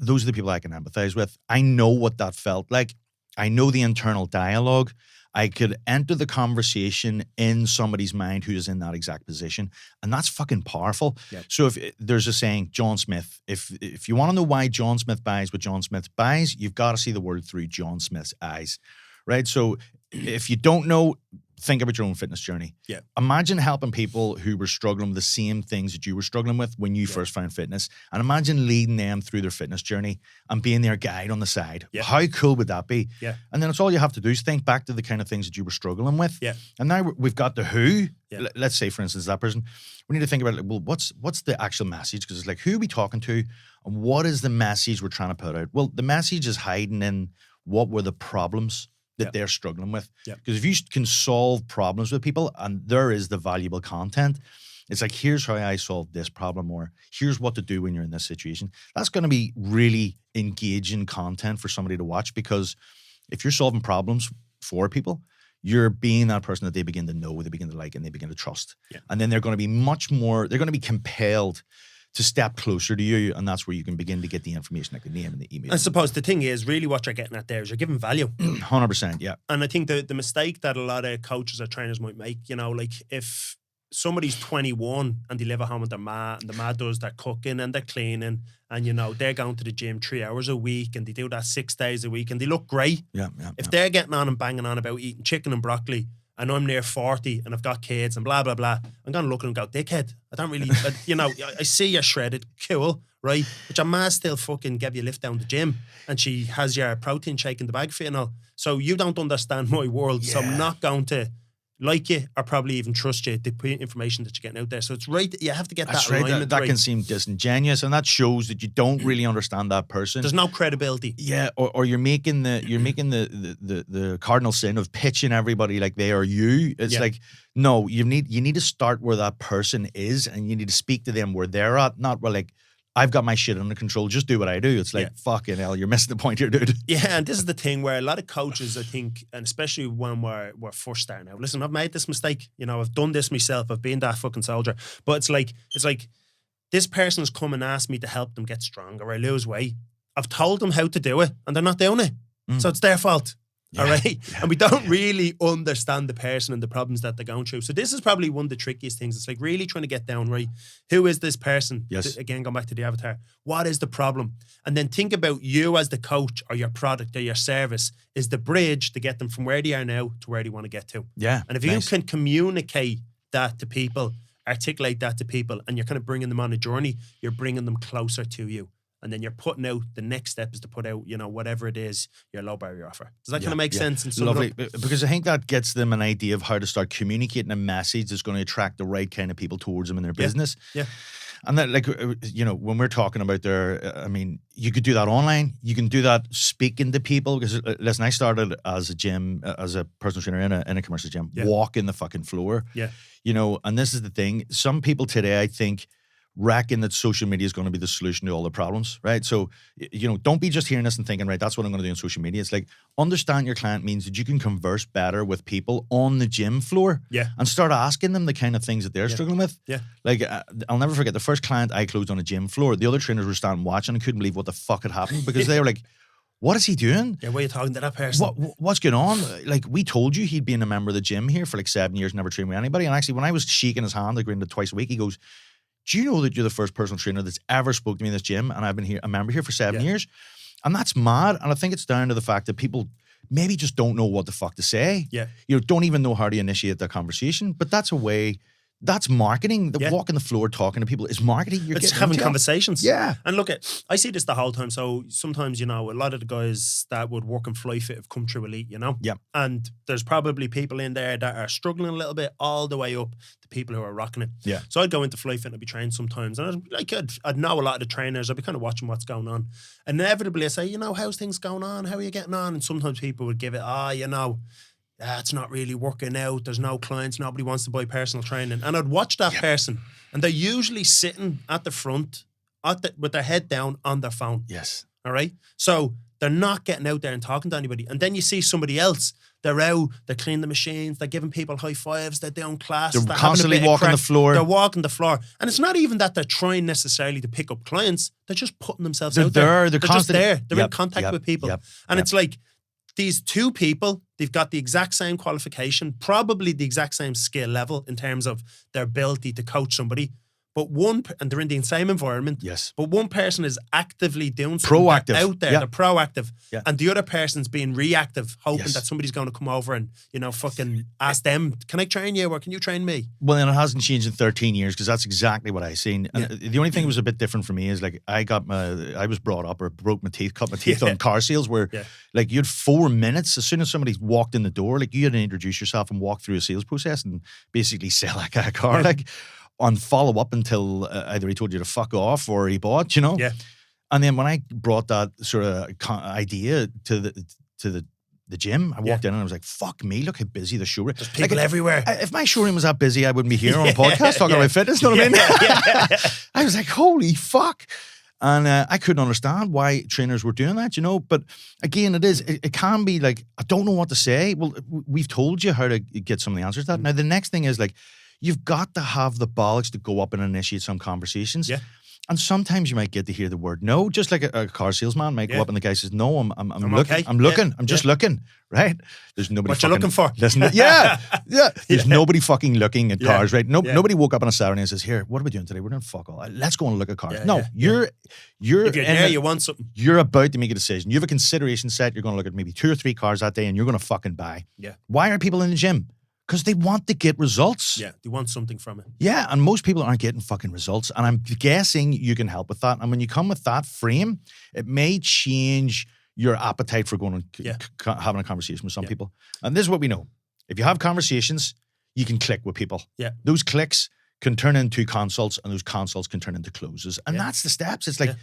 those are the people I can empathize with. I know what that felt like. I know the internal dialogue. I could enter the conversation in somebody's mind who is in that exact position, and that's fucking powerful. Yep. So if there's a saying, John Smith, if you want to know why John Smith buys what John Smith buys, you've got to see the world through John Smith's eyes, right? So if you don't know, think about your own fitness journey. Yeah. Imagine helping people who were struggling with the same things that you were struggling with when you first found fitness, and imagine leading them through their fitness journey and being their guide on the side. Yeah. How cool would that be? Yeah. And then it's all you have to do is think back to the kind of things that you were struggling with. Yeah. And now we've got the who. Yeah. Let's say, for instance, that person. We need to think about, like, well, what's the actual message? Because it's like, who are we talking to, and what is the message we're trying to put out? Well, the message is hiding in what were the problems that they're struggling with. Because if you can solve problems with people, and there is the valuable content, it's like, here's how I solved this problem, or here's what to do when you're in this situation. That's going to be really engaging content for somebody to watch, because if you're solving problems for people, you're being that person that they begin to know, they begin to like, and they begin to trust. Yeah. And then they're going to be they're going to be compelled to step closer to you, and that's where you can begin to get the information, like the name and the email. I suppose the thing is, really what you're getting at there is you're giving value. 100%, yeah. And I think the mistake that a lot of coaches or trainers might make, like if somebody's 21 and they live at home with their ma, and the ma does their cooking and their cleaning, and they're going to the gym 3 hours a week, and they do that 6 days a week, and they look great. Yeah. If they're getting on and banging on about eating chicken and broccoli, and I'm near 40 and I've got kids and blah, blah, blah, I'm going to look at them and go, dickhead, I don't really, I see you're shredded, cool, right? But your ma still fucking gave you a lift down the gym, and she has your protein shake in the bag for you and all. So you don't understand my world. So I'm not going to like you or probably even trust you, the information that you're getting out there. So it's right, you have to get that alignment that right. can seem disingenuous, and that shows that you don't really understand that person. There's no credibility. Yeah, or you're making the cardinal sin of pitching everybody like they are you. It's like, no, you need to start where that person is, and you need to speak to them where they're at, not where like, I've got my shit under control, just do what I do. It's like, fucking hell, you're missing the point here, dude. Yeah, and this is the thing where a lot of coaches, I think, and especially when we're first starting out, listen, I've made this mistake. I've done this myself. I've been that fucking soldier. But it's like this person's come and asked me to help them get stronger or lose weight. I've told them how to do it, and they're not doing it. So it's their fault. All right. Yeah. And we don't really understand the person and the problems that they're going through. So this is probably one of the trickiest things. It's like really trying to get down, right? Who is this person? Yes. Again, going back to the avatar. What is the problem? And then think about you as the coach, or your product or your service is the bridge to get them from where they are now to where they want to get to. Yeah. And if you can communicate that to people, articulate that to people, and you're kind of bringing them on a journey, you're bringing them closer to you. And then you're putting out, the next step is to put out, whatever it is, your low barrier offer. Does that kind of make sense? And lovely, because I think that gets them an idea of how to start communicating a message that's going to attract the right kind of people towards them in their business. Yeah. And that, like, when we're talking about you could do that online. You can do that speaking to people. Because listen, I started as a personal trainer in a commercial gym, walking the fucking floor. Yeah. And this is the thing. Some people today, I think, reckon that social media is going to be the solution to all the problems, right? So, don't be just hearing this and thinking, right, that's what I'm going to do on social media. It's like, understand your client means that you can converse better with people on the gym floor, and start asking them the kind of things that they're struggling with. Yeah. Like, I'll never forget the first client I closed on a gym floor. The other trainers were standing watching and couldn't believe what the fuck had happened, because they were like, what is he doing? Yeah, why are you talking to that person? What's going on? Like, we told you he'd been a member of the gym here for like 7 years, never trained with anybody. And actually, when I was shaking his hand, agreeing to twice a week, he goes, do you know that you're the first personal trainer that's ever spoke to me in this gym, and I've been a member here for 7 years? And that's mad. And I think it's down to the fact that people maybe just don't know what the fuck to say. Yeah. Don't even know how to initiate that conversation. But that's a way That's marketing. The Yeah. walking the floor, talking to people is marketing. You're It's getting having into it. conversations. Yeah. And look, I see this the whole time. So sometimes, a lot of the guys that would work in Fly Fit have come through Elite, Yeah. And there's probably people in there that are struggling a little bit all the way up to people who are rocking it. Yeah. So I'd go into Fly Fit and I'd be trained sometimes. And I'd know a lot of the trainers. I'd be kind of watching what's going on. Inevitably, I say, how's things going on? How are you getting on? And sometimes people would give it, it's not really working out. There's no clients. Nobody wants to buy personal training. And I'd watch that person, and they're usually sitting at the front with their head down on their phone. Yes. All right? So they're not getting out there and talking to anybody. And then you see somebody else. They're out, they're cleaning the machines, they're giving people high fives, they're doing classes. They're constantly walking the floor. They're walking the floor. And it's not even that they're trying necessarily to pick up clients. They're just putting themselves They're out there. there. They're just constantly there. They're in Yep, contact yep, with people. yep, And yep. it's like, these two people, they've got the exact same qualification, probably the exact same skill level in terms of their ability to coach somebody, but and they're in the same environment. Yes. But one person is actively doing something. Proactive. They're out there, Yeah. they're proactive. Yeah. And the other person's being reactive, hoping Yes. that somebody's going to come over and, fucking ask them, can I train you or can you train me? Well, and it hasn't changed in 13 years because that's exactly what I seen. And the only thing that was a bit different for me is like I was brought up or broke my teeth, cut my teeth on car sales where like you had 4 minutes as soon as somebody walked in the door, like you had to introduce yourself and walk through a sales process and basically sell that guy a car. Like on follow up until either he told you to fuck off or he bought, Yeah. And then when I brought that sort of idea to the gym, I walked in and I was like, fuck me, look how busy the showroom. There's people everywhere. If my showroom was that busy, I wouldn't be here on a podcast talking about fitness, you know what I mean? I was like, holy fuck. And I couldn't understand why trainers were doing that, But again, it can be like, I don't know what to say. Well, we've told you how to get some of the answers to that. Now, the next thing is like, you've got to have the bollocks to go up and initiate some conversations. Yeah. And sometimes you might get to hear the word no, just like a car salesman might go up and the guy says, no, I'm looking. okay. I'm looking. Yeah. I'm just looking, right? There's nobody What you looking for? Listen, yeah. There's nobody fucking looking at cars, right? Nobody woke up on a Saturday and says, here, what are we doing today? We're doing fuck all. Let's go and look at cars. You're If you're in there, the- you want something. you're about to make a decision. You have a consideration set. You're going to look at maybe 2 or 3 cars that day and you're going to fucking buy. Yeah. Why are people in the gym? Because they want to get results. Yeah, they want something from it. Yeah, and most people aren't getting fucking results. And I'm guessing you can help with that. And when you come with that frame, it may change your appetite for going and having a conversation with some people. And this is what we know. If you have conversations, you can click with people. Yeah. Those clicks can turn into consults and those consults can turn into closes. And that's the steps. It's like,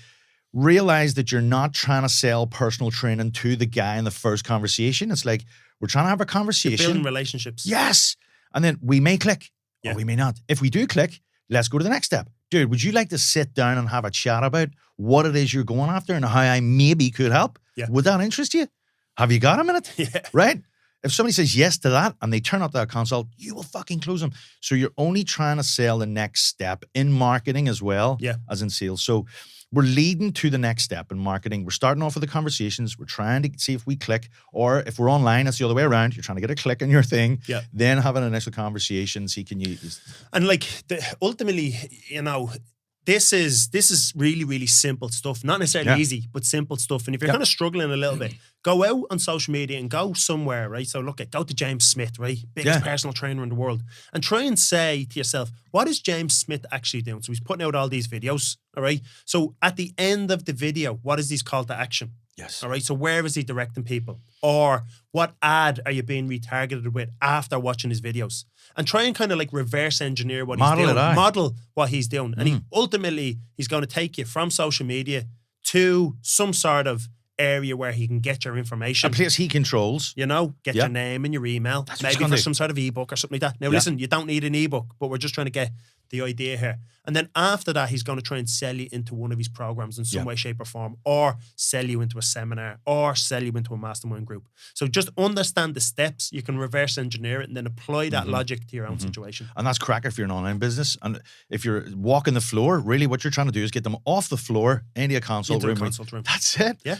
realize that you're not trying to sell personal training to the guy in the first conversation. It's like, we're trying to have a conversation. You're building relationships. Yes. And then we may click or we may not. If we do click, let's go to the next step. Dude, would you like to sit down and have a chat about what it is you're going after and how I maybe could help? Yeah. Would that interest you? Have you got a minute? Yeah. Right? If somebody says yes to that and they turn up that consult, you will fucking close them. So you're only trying to sell the next step in marketing as well as in sales. So we're leading to the next step in marketing. We're starting off with the conversations. We're trying to see if we click. Or if we're online, it's the other way around. You're trying to get a click on your thing. Yeah. Then have an initial conversation. See, can you... And like, ultimately, this is really, really simple stuff. Not necessarily easy, but simple stuff. And if you're kind of struggling a little bit, go out on social media and go somewhere, right? So go to James Smith, right? Biggest personal trainer in the world. And try and say to yourself, what is James Smith actually doing? So he's putting out all these videos, all right? So at the end of the video, what is his call to action? Yes. All right. So where is he directing people? Or what ad are you being retargeted with after watching his videos? And try and kind of like reverse engineer what he's doing. Model what he's doing. And he's going to take you from social media to some sort of area where he can get your information. A place he controls. Get your name and your email. That's maybe for some sort of ebook or something like that. Now listen, you don't need an ebook, but we're just trying to get the idea here. And then after that, he's going to try and sell you into one of his programs in some way, shape or form, or sell you into a seminar, or sell you into a mastermind group. So just understand the steps. You can reverse engineer it and then apply that logic to your own situation. And that's crack if you're an online business. And if you're walking the floor, really what you're trying to do is get them off the floor into a consult room. That's it. Yeah.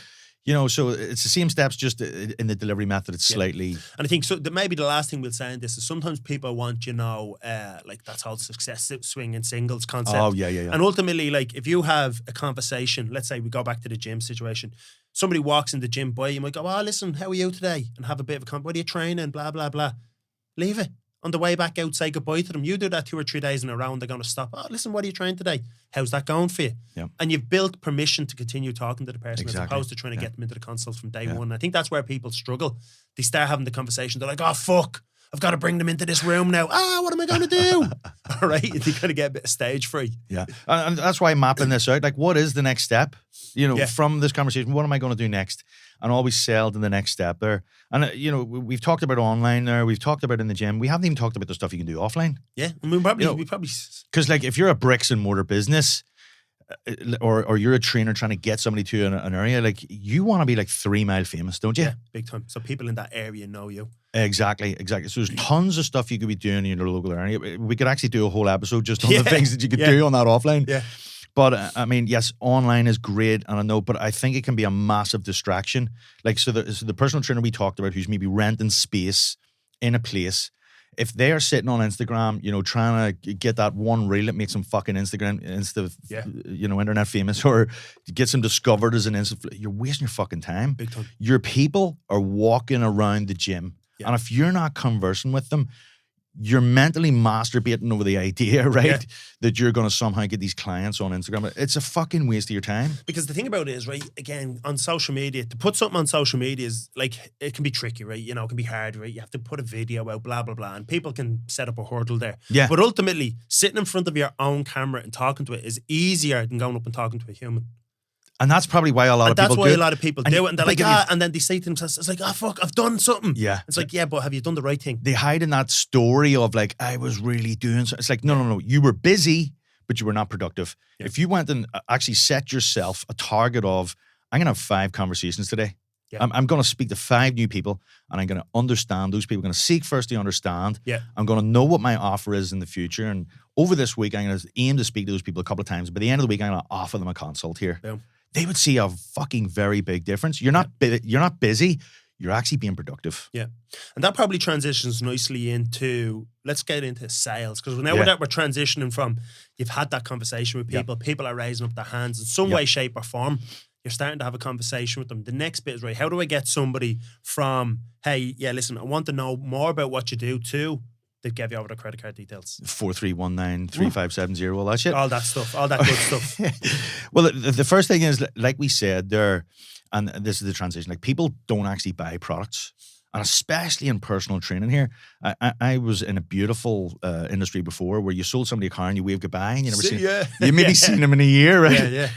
So it's the same steps, just in the delivery method. It's slightly... And I think so. Maybe the last thing we'll say in this is sometimes people want, like that's whole success swing and singles concept. Oh, yeah. And ultimately, like if you have a conversation, let's say we go back to the gym situation, somebody walks in the gym by you might go, oh, listen, how are you today? And have a bit of a what are you training? Blah, blah, blah. Leave it. on the way back out, say goodbye to them. You do that 2 or 3 days in a row and they're going to stop. Oh, listen, what are you trying today? How's that going for you? Yeah. And you've built permission to continue talking to the person as Exactly. opposed to trying to Yeah. get them into the consult from day Yeah. one. I think that's where people struggle. They start having the conversation. They're like, oh, fuck, I've got to bring them into this room now. What am I going to do? All right. They kind of get a bit of stage fright. Yeah. And that's why I'm mapping this out. Like, what is the next step? Yeah. From this conversation, what am I going to do next? And always sell to the next step there. And, we've talked about online there. We've talked about in the gym. We haven't even talked about the stuff you can do offline. Yeah. I mean, we probably. Because, like, if you're a bricks and mortar business, or you're a trainer trying to get somebody to an area, like, you want to be like 3 Mile famous, don't you? Yeah, big time. So people in that area know you. Exactly. So there's tons of stuff you could be doing in your local area. We could actually do a whole episode just on the things that you could do on that offline. Yeah. But I mean, yes, online is great, and I know, but I think it can be a massive distraction. Like, so the personal trainer we talked about, who's maybe renting space in a place, if they are sitting on Instagram, trying to get that one reel that makes them fucking internet famous, or gets them discovered as an you're wasting your fucking time. Big time. Your people are walking around the gym, and if you're not conversing with them, you're mentally masturbating over the idea, right? Yeah. That you're going to somehow get these clients on Instagram. It's a fucking waste of your time. Because the thing about it is, right, again, on social media, to put something on social media is like, it can be tricky, right? It can be hard, right? You have to put a video out, blah, blah, blah. And people can set up a hurdle there. Yeah. But ultimately, sitting in front of your own camera and talking to it is easier than going up and talking to a human. And that's probably why a lot of people do it. That's why a lot of people do it. And they're like, and then they say to themselves, it's like, fuck, I've done something. Yeah. It's like, yeah, but have you done the right thing? They hide in that story of like, I was really doing so. It's like, no. You were busy, but you were not productive. Yeah. If you went and actually set yourself a target of, I'm going to have 5 conversations today. Yeah. I'm going to speak to 5 new people, and I'm going to understand those people. I'm going to seek first to understand. Yeah. I'm going to know what my offer is in the future. And over this week, I'm going to aim to speak to those people a couple of times. By the end of the week, I'm going to offer them a consult here. Boom. They would see a fucking very big difference. You're not busy. You're actually being productive. Yeah. And that probably transitions nicely into, let's get into sales. Because now Yeah. that we're transitioning from, you've had that conversation with people, people are raising up their hands in some way, shape or form. You're starting to have a conversation with them. The next bit is, right, how do I get somebody from, hey, yeah, listen, I want to know more about what you do, to they give you over the credit card details. 43193570, all that shit. All that stuff, all that good stuff. Well, the first thing is, like we said there, and this is the transition, like, people don't actually buy products. And especially in personal training here, I was in a beautiful industry before where you sold somebody a car and you wave goodbye and you never see you maybe seen them in a year, right? Yeah.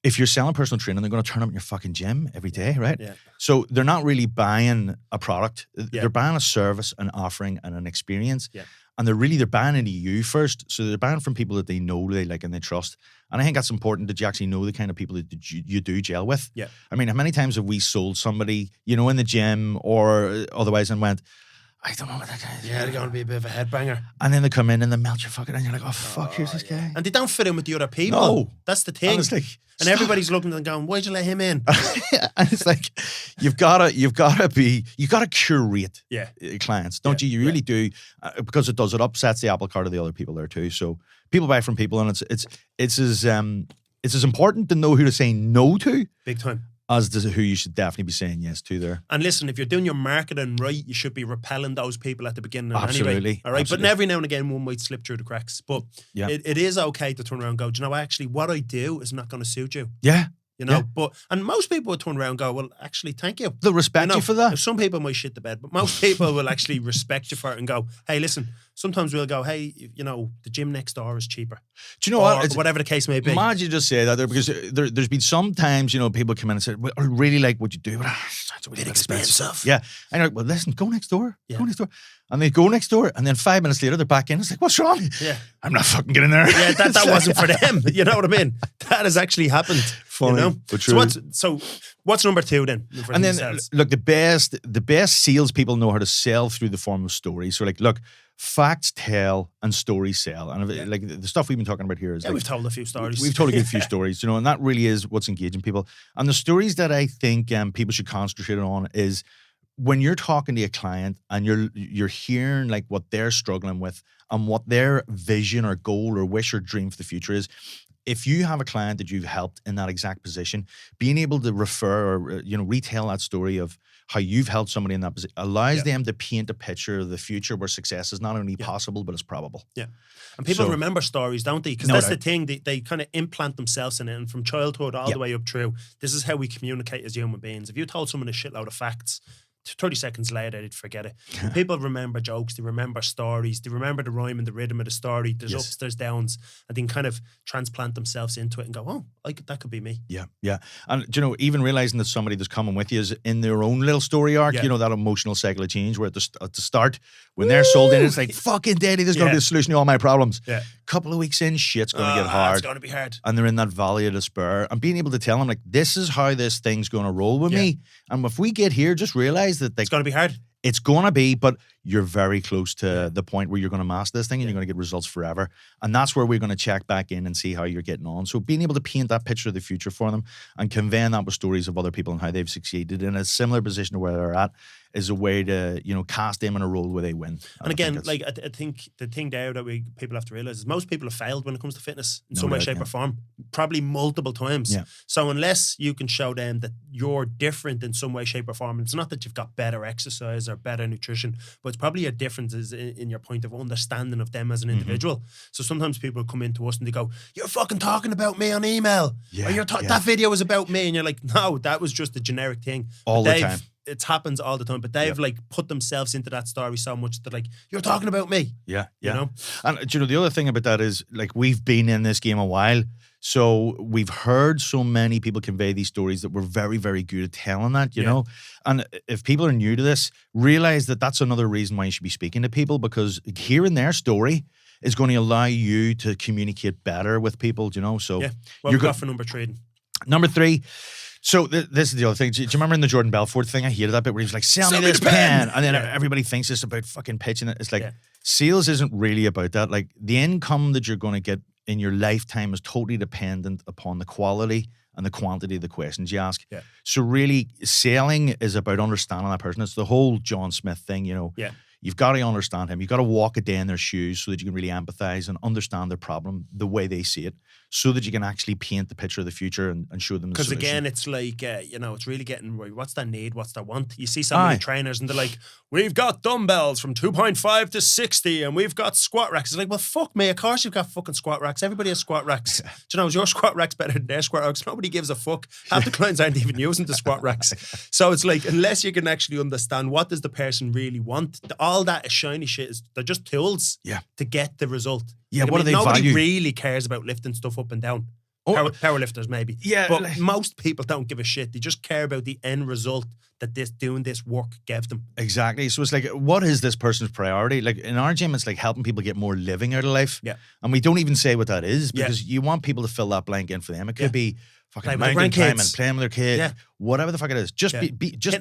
If you're selling personal training, they're going to turn up in your fucking gym every day, right? Yeah. So they're not really buying a product. Yeah. They're buying a service, an offering, and an experience. Yeah. And they're buying into you first. So they're buying from people that they know, they like, and they trust. And I think that's important, that you actually know the kind of people that you do gel with. Yeah. I mean, how many times have we sold somebody, in the gym or otherwise, and went, I don't know what that guy is. Yeah, they're going to be a bit of a headbanger. And then they come in and they melt your fucking, and you're like, oh, fuck, here's this guy. And they don't fit in with the other people. No. That's the thing. And it's like, and everybody's looking and going, why'd you let him in? And it's like, you've got to curate Yeah. clients, don't you? You really do, because it upsets the apple cart of the other people there too. So people buy from people, and it's as important to know who to say no to Big time. as to who you should definitely be saying yes to there. And listen, if you're doing your marketing right, you should be repelling those people at the beginning Absolutely. anyway. All right. Absolutely. But every now and again, one might slip through the cracks. But Yeah. it is okay to turn around and go, do you know, actually, what I do is not going to suit you. Yeah. Yeah. But, and most people would turn around and go, well, actually, thank you. They'll respect you for that. Some people might shit the bed, but most people will actually respect you for it and go, hey, listen, sometimes we'll go, hey, the gym next door is cheaper. Do you know Or what? It's, whatever the case may be. mad you just say that there, because there's been some times, people come in and say, well, I really like what you do, but it's a bit expensive. Yeah. And you're like, well, listen, go next door. Yeah. Go next door. And they go next door, and then 5 minutes later, they're back in. It's like, what's wrong? Yeah. I'm not fucking getting there. Yeah, that wasn't for them. You know what I mean? That has actually happened. Funny, but true. So what's number 2 then? And then, look, the best salespeople know how to sell through the form of stories. So, like, look, facts tell and stories sell. And like the stuff we've been talking about here is, like, we've told a few stories. We've told a good few stories, and that really is what's engaging people. And the stories that I think people should concentrate on is when you're talking to a client and you're hearing like what they're struggling with and what their vision or goal or wish or dream for the future is. if you have a client that you've helped in that exact position, being able to refer or retell that story of how you've helped somebody in that position allows them to paint a picture of the future where success is not only possible but it's probable. Yeah. And people remember stories, don't they? Because that's the thing. They kind of implant themselves in it. And from childhood all the way up through, this is how we communicate as human beings. If you told someone a shitload of facts, 30 seconds later, they'd forget it. People remember jokes, they remember stories, they remember the rhyme and the rhythm of the story. There's ups, there's downs, and they can kind of transplant themselves into it and go, oh, that could be me. Yeah, yeah. And, even realizing that somebody that's coming with you is in their own little story arc, that emotional cycle of change where at the start, when they're sold in, it's like, fucking daddy, there's going to be a solution to all my problems. Yeah. Couple of weeks in, shit's going to get hard. It's going to be hard. And they're in that valley of despair. And being able to tell them, like, this is how this thing's going to roll with me. And if we get here, just realize that it's going to be hard. It's going to be, but you're very close to the point where you're going to master this thing and you're going to get results forever. And that's where we're going to check back in and see how you're getting on. So being able to paint that picture of the future for them and conveying that with stories of other people and how they've succeeded in a similar position to where they're at is a way to, cast them in a role where they win. And again, I think the thing there that people have to realize is most people have failed when it comes to fitness in some way, shape or form, probably multiple times. Yeah. So unless you can show them that you're different in some way, shape or form, it's not that you've got better exercise or better nutrition, but it's probably a difference in your point of understanding of them as an individual. So sometimes people come into us and they go, you're fucking talking about me on email. Yeah, or that video was about me. And you're like, no, that was just a generic thing. All the time. It happens all the time, but they've put themselves into that story so much that like, you're talking about me. Yeah, yeah. And the other thing about that is like we've been in this game a while, so we've heard so many people convey these stories that we're very, very good at telling that, you know. And if people are new to this, realize that that's another reason why you should be speaking to people, because hearing their story is going to allow you to communicate better with people, So what we got for number 3? Number 3. So this is the other thing. Do you remember in the Jordan Belfort thing? I hated that bit where he was like, sell me this pen. And then everybody thinks it's about fucking pitching it. It's like, sales isn't really about that. Like the income that you're going to get in your lifetime is totally dependent upon the quality and the quantity of the questions you ask. Yeah. So really selling is about understanding that person. It's the whole John Smith thing, You've got to understand him. You've got to walk a day in their shoes so that you can really empathize and understand their problem the way they see it, so that you can actually paint the picture of the future and show them the solution. Because again, it's like, it's really getting, what's their need, what's their want? You see some of the trainers and they're like, we've got dumbbells from 2.5 to 60 and we've got squat racks. It's like, well, fuck me, of course you've got fucking squat racks. Everybody has squat racks. Do is your squat racks better than their squat racks? Nobody gives a fuck. Half the clients aren't even using the squat racks. So it's like, unless you can actually understand what does the person really want, all that shiny shit they're just tools to get the result. Yeah, what do they nobody value? Really cares about lifting stuff up and down. Power lifters maybe. Yeah. But most people don't give a shit. They just care about the end result that doing this work gave them. Exactly. So it's like, what is this person's priority? Like in our gym, it's like helping people get more living out of life. Yeah. And we don't even say what that is because you want people to fill that blank in for them. It could be fucking mountain climbing, playing with their kid, whatever the fuck it is. Just be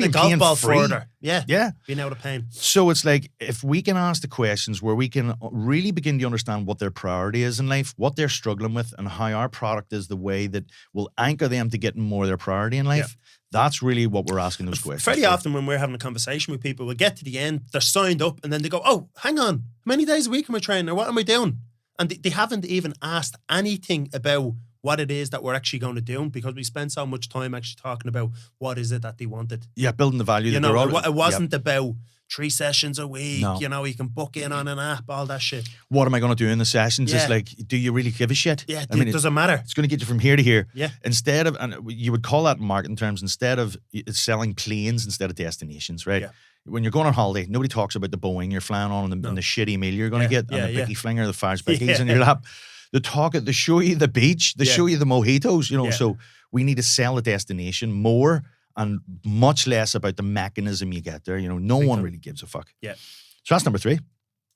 golf ball free. Further. Yeah. Yeah. Being out of pain. So it's like, if we can ask the questions where we can really begin to understand what their priority is in life, what they're struggling with, and how our product is the way that will anchor them to getting more of their priority in life, that's really what we're asking those questions. Fairly often when we're having a conversation with people, we'll get to the end, they're signed up, and then they go, oh, hang on, how many days a week am I training, or what am I doing? And they haven't even asked anything about what it is that we're actually going to do, because we spend so much time actually talking about what is it that they wanted. Yeah, building the value. It wasn't about 3 sessions a week. No. You can book in on an app, all that shit. What am I going to do in the sessions? It's like, do you really give a shit? Yeah, it doesn't matter. It's going to get you from here to here. Yeah. Instead of, and you would call that in marketing terms, instead of selling planes instead of destinations, right? Yeah. When you're going on holiday, nobody talks about the Boeing you're flying on and the shitty meal you're going to get and the Bicky Flinger, the Fires Bickies in your lap. They show you the beach, they show you the mojitos, so we need to sell the destination more and much less about the mechanism you get there. No one really gives a fuck. Yeah. So that's number 3. What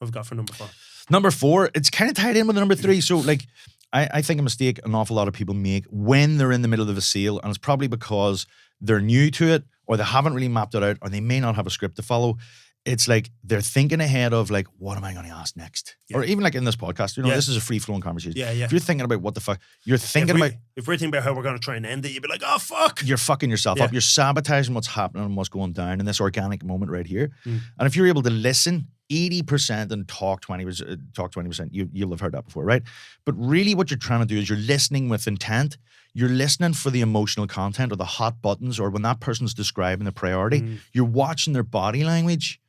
have we got for number 4? Number 4, it's kind of tied in with number 3. So like, I think a mistake an awful lot of people make when they're in the middle of a sale, and it's probably because they're new to it or they haven't really mapped it out or they may not have a script to follow. It's like they're thinking ahead of like, what am I going to ask next? Yeah. Or even like in this podcast, this is a free-flowing conversation. Yeah, yeah. If you're thinking about what the fuck, you're thinking about... If we're thinking about how we're going to try and end it, you'd be like, oh, fuck. You're fucking yourself up. You're sabotaging what's happening and what's going down in this organic moment right here. And if you're able to listen 80% and talk 20%. Talk 20%. You'll have heard that before, right? But really, what you're trying to do is you're listening with intent. You're listening for the emotional content or the hot buttons, or when that person's describing the priority. You're watching their body language.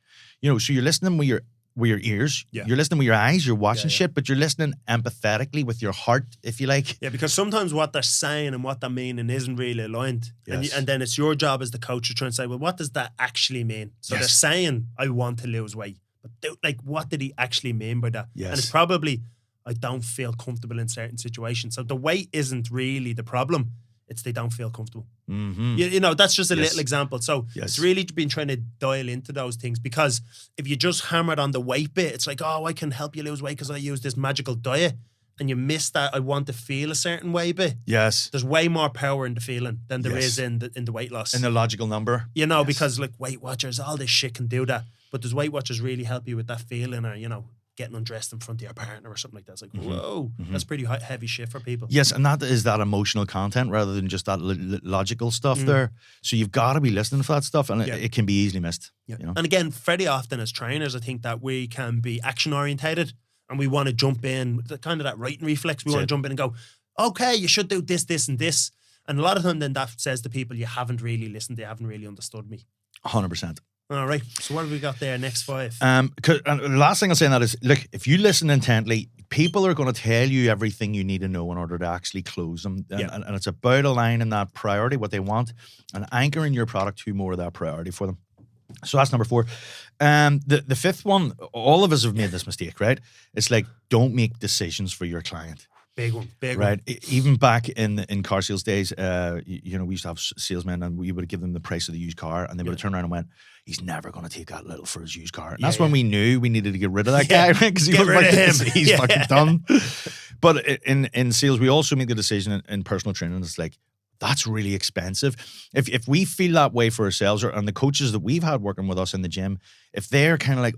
So you're listening with your ears. Yeah. You're listening with your eyes. You're watching Yeah. shit, but you're listening empathetically with your heart, if you like. Yeah, because sometimes what they're saying and what they're meaning isn't really aligned. Yes. And then it's your job as the coach to try and say, well, what does that actually mean? So Yes. they're saying, I want to lose weight. But what did he actually mean by that? Yes. And it's probably, I don't feel comfortable in certain situations. So the weight isn't really the problem. It's they don't feel comfortable. Mm-hmm. That's just a Yes. little example. So Yes. it's really been trying to dial into those things, because if you just hammered on the weight bit, it's like, oh, I can help you lose weight because I use this magical diet. And you miss that I want to feel a certain way bit. Yes. There's way more power in the feeling than there Yes. is in the weight loss. In the logical number. Yes. Because like Weight Watchers, all this shit can do that. But does Weight Watchers really help you with that feeling, or, getting undressed in front of your partner or something like that? It's like, whoa, that's pretty heavy shit for people. Yes, and that is that emotional content rather than just that logical stuff there. So you've got to be listening for that stuff, and it can be easily missed. Yeah. And again, very often as trainers, I think that we can be action orientated and we want to jump in, kind of that writing reflex. We want to jump in and go, okay, you should do this, this, and this. And a lot of time then that says to people, you haven't really listened, they haven't really understood me. 100%. All right. So what have we got there? Next 5. And the last thing I'll say on that is, look, if you listen intently, people are going to tell you everything you need to know in order to actually close them. And it's about aligning that priority, what they want, and anchoring your product to more of that priority for them. So that's number 4. The fifth one, all of us have made this mistake, right? It's like, don't make decisions for your client. Big one. Right. Even back in car sales days, we used to have salesmen and we would give them the price of the used car, and they would have turned around and went, he's never going to take that little for his used car. And that's when we knew we needed to get rid of that guy, right? Because he was like, he's fucking done. But in sales, we also make the decision in personal training. It's like, that's really expensive. If we feel that way for ourselves, and the coaches that we've had working with us in the gym, if they're kind of like,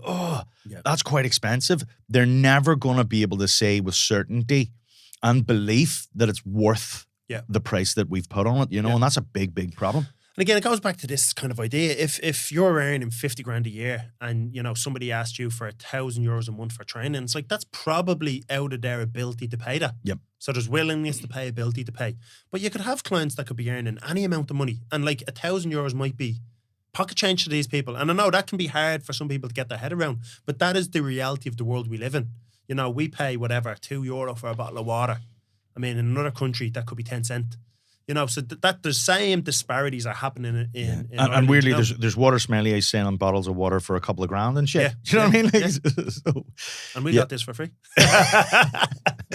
that's quite expensive, they're never going to be able to say with certainty and belief that it's worth the price that we've put on it, and that's a big, big problem. And again, it goes back to this kind of idea. If you're earning 50 grand a year and, somebody asked you for €1,000 a month for training, it's like, that's probably out of their ability to pay that. Yep. So there's willingness to pay, ability to pay. But you could have clients that could be earning any amount of money, and like €1,000 might be pocket change to these people. And I know that can be hard for some people to get their head around, but that is the reality of the world we live in. We pay whatever, €2 for a bottle of water. I mean, in another country, that could be 10 cents. So that the same disparities are happening in Ireland, and weirdly, there's water sommeliers selling bottles of water for a couple of grand and shit. Yeah. You know what I mean? So, and we got this for free.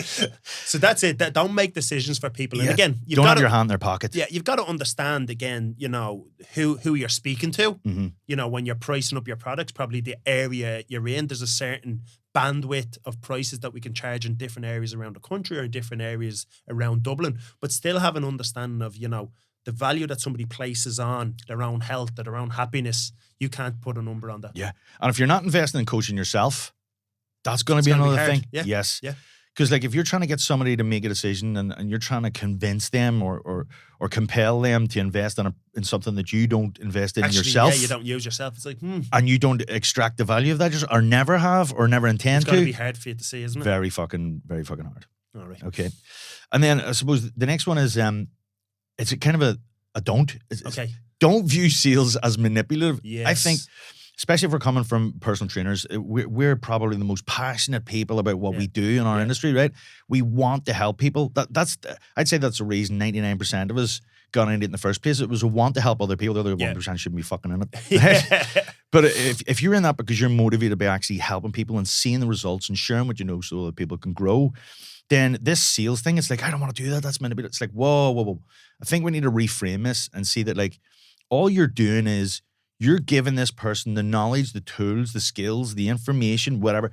So that's it. Don't make decisions for people. And again, you've don't got have your hand in their pocket. Yeah, you've got to understand again, who you're speaking to. Mm-hmm. When you're pricing up your products, probably the area you're in, there's a certain bandwidth of prices that we can charge in different areas around the country or in different areas around Dublin, but still have an understanding of, the value that somebody places on their own health, their own happiness. You can't put a number on that. Yeah. And if you're not investing in coaching yourself, that's going to be another thing. Yeah. Yes. Yeah. Because like if you're trying to get somebody to make a decision and you're trying to convince them or compel them to invest in something that you don't invest in yourself. Yeah, you don't use yourself. It's like, and you don't extract the value of that, or never have, or never intend it's to. It's going to be hard for you to see, isn't it? Very fucking hard. All right. Okay. And then I suppose the next one is it's a kind of a don't. Okay. Don't view sales as manipulative. Yes. I think, especially if we're coming from personal trainers, we're probably the most passionate people about what we do in our industry, right? We want to help people. I'd say that's the reason 99% of us got into it in the first place. It was a want to help other people. The other 1% shouldn't be fucking in it. Right? But if you're in that because you're motivated by actually helping people and seeing the results and sharing what you know so that people can grow, then this sales thing, it's like, I don't want to do that. That's meant to be. It's like, whoa. I think we need to reframe this and see that like all you're doing is you're giving this person the knowledge, the tools, the skills, the information, whatever,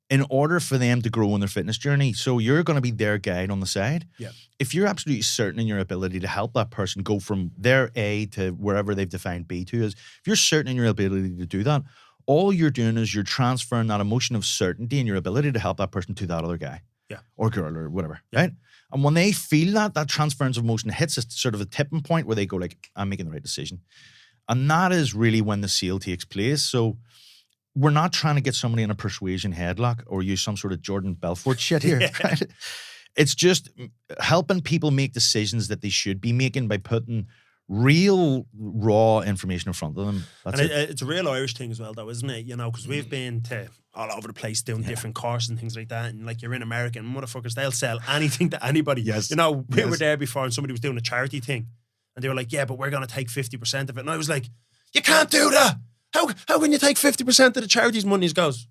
in order for them to grow in their fitness journey. So you're going to be their guide on the side. Yeah. If you're absolutely certain in your ability to help that person go from their A to wherever they've defined B to is, if you're certain in your ability to do that, all you're doing is you're transferring that emotion of certainty and your ability to help that person to that other guy. Yeah. Or girl or whatever, right? And when they feel that transference of emotion hits a sort of a tipping point where they go like, I'm making the right decision. And that is really when the sale takes place. So we're not trying to get somebody in a persuasion headlock or use some sort of Jordan Belfort shit here. Right? It's just helping people make decisions that they should be making by putting real raw information in front of them. That's and it. it's a real Irish thing as well, though, isn't it? You know, because we've been to all over the place doing different courses and things like that. And like, you're in America and motherfuckers, they'll sell anything to anybody. Yes. You know, we Yes. were there before and somebody was doing a charity thing. And they were like, yeah, but we're going to take 50% of it. And I was like, you can't do that. How can you take 50% of the charity's money? He goes,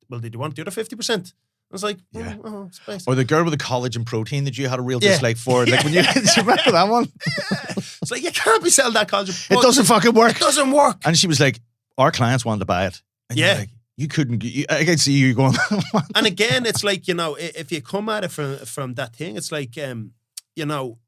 well, did you want the other 50%? I was like, Yeah. space. Or the girl with the collagen protein that you had a real Yeah. dislike for. Like when you, do you remember that one? It's like, you can't be selling that collagen. It doesn't fucking work. It doesn't work. And she was like, our clients wanted to buy it. And you're Yeah. like, you couldn't. I can see you going. And again, it's like, you know, if you come at it from that thing, it's like, you know,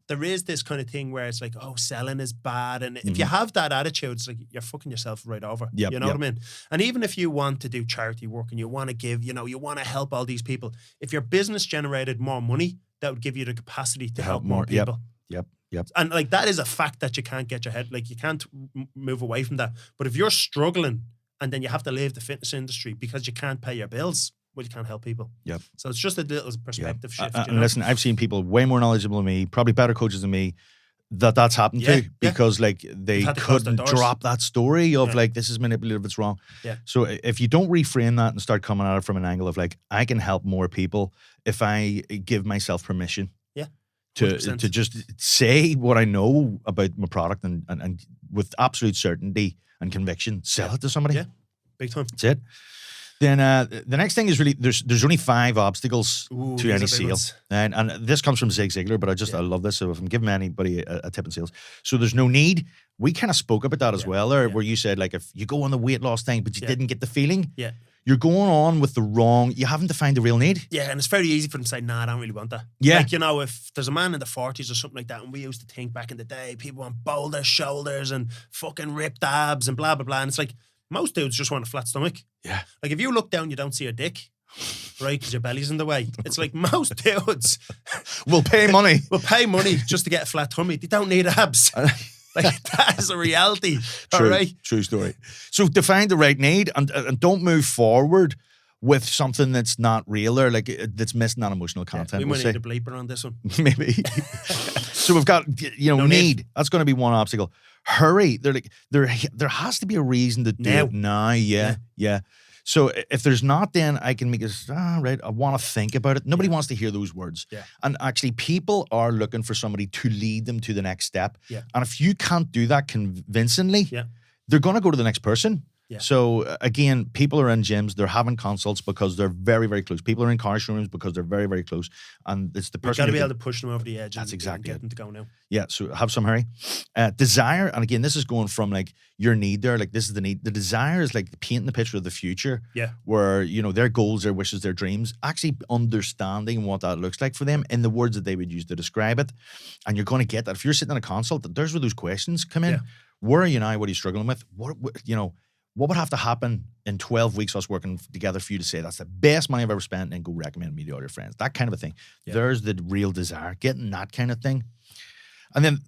there is this kind of thing where it's like, oh, selling is bad. And if you have that attitude, it's like you're fucking yourself right over. Yep, You know yep. what I mean? And even if you want to do charity work and you want to give, you know, you want to help all these people, if your business generated more money, that would give you the capacity to help more Yep. people. Yep. And like, that is a fact that you can't get your head, like you can't move away from that. But if you're struggling and then you have to leave the fitness industry because you can't pay your bills, well, you can't help people. Yep. So it's just a little perspective shift. you And know? listen, I've seen people way more knowledgeable than me, probably better coaches than me, that's happened Yeah, to yeah. because like they They've had to close their couldn't doors. drop that story of Yeah. like this is manipulative, it's wrong. Yeah. So if you don't reframe that and start coming at it from an angle of like I can help more people if I give myself permission. Yeah, To 100%. just say what I know about my product and with absolute certainty and conviction, sell it to somebody. Yeah. Big time. That's it. Then the next thing is really there's only 5 obstacles Ooh, to these any are big sale, ones. and this comes from Zig Ziglar, but I love this. So if I'm giving anybody a tip in sales, so there's no need. We kind of spoke about that as well there, where you said like if you go on the weight loss thing, but you didn't get the feeling, Yeah. you're going on with the wrong. You haven't defined the real need. Yeah, and it's very easy for them to say, nah, I don't really want that. Yeah. Like, you know, if there's a man in the 40s or something like that, and we used to think back in the day, people want boulder shoulders and fucking ripped abs and blah, blah, blah. And it's like, most dudes just want a flat stomach. Yeah. Like, if you look down, you don't see a dick, right? Because your belly's in the way. It's like most dudes We'll pay money. will pay money just to get a flat tummy. They don't need abs. Like, that is a reality. All True, right? true story. So define the right need and don't move forward with something that's not real or like that's missing that emotional content. We we'll might say. need a bleeper on this one. Maybe. So we've got No need. need. That's going to be one obstacle. Hurry. They're like there has to be a reason to do Now. it now. Yeah. So if there's not, then I can make it. Right. I want to think about it. Nobody wants to hear those words. Yeah. And actually, people are looking for somebody to lead them to the next step. Yeah. And if you can't do that convincingly, Yeah. they're going to go to the next person. Yeah. So again, people are in gyms, they're having consults because they're very, very close. People are in car showrooms because they're very, very close. And it's the You've person got to who be can- able to push them over the edge That's and exactly get it. them to go now. Yeah, so have some hurry. Desire, and again, this is going from like your need there, like this is the need. The desire is like painting the picture of the future. Yeah. Where, their goals, their wishes, their dreams, actually understanding what that looks like for them in the words that they would use to describe it. And you're going to get that. If you're sitting in a consult, there's where those questions come in. Yeah. Where are you now? What are you struggling with? What would have to happen in 12 weeks us working together for you to say that's the best money I've ever spent and go recommend me to all your friends? That kind of a thing. Yeah. There's the real desire, getting that kind of thing. And then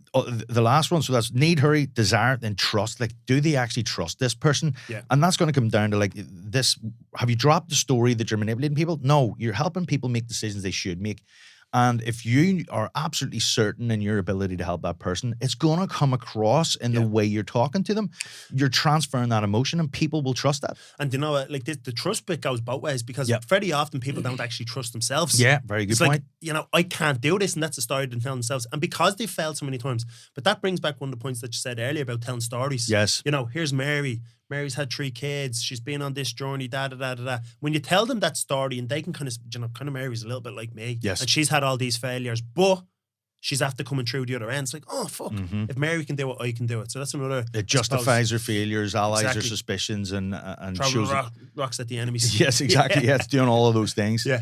the last one, so that's need, hurry, desire, then trust. Like, do they actually trust this person? Yeah. And that's going to come down to like this. Have you dropped the story that you're manipulating people? No, you're helping people make decisions they should make. And if you are absolutely certain in your ability to help that person, it's going to come across in the way you're talking to them. You're transferring that emotion and people will trust that. And you know, like the trust bit goes both ways because Yeah. very often people don't actually trust themselves. Yeah, very good It's point. like, I can't do this, and that's the story they tell themselves. And because they've failed so many times, but that brings back one of the points that you said earlier about telling stories. Yes. Here's Mary. Mary's had 3 kids. She's been on this journey, da. When you tell them that story and they can kind of Mary's a little bit like me. Yes. And she's had all these failures, but she's after coming through the other end. It's like, oh, fuck. If Mary can do it, I can do it. So that's another... It justifies their failures, allies their Exactly. suspicions, and Throwing shows. rocks at the enemies. Yes, exactly. Yeah, it's doing all of those things. Yeah.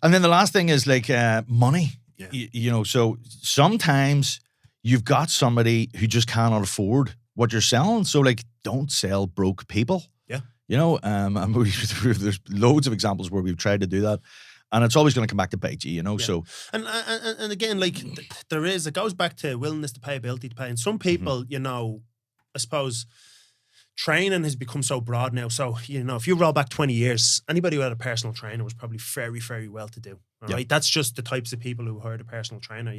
And then the last thing is like money. Yeah. So sometimes you've got somebody who just cannot afford what you're selling. So like, don't sell broke people. Yeah. And there's loads of examples where we've tried to do that. And it's always going to come back to bite you, Yeah. So And again, like it goes back to willingness to pay, ability to pay. And some people, I suppose, training has become so broad now. So, if you roll back 20 years, anybody who had a personal trainer was probably very, very well to do. All right. That's just the types of people who hired a personal trainer,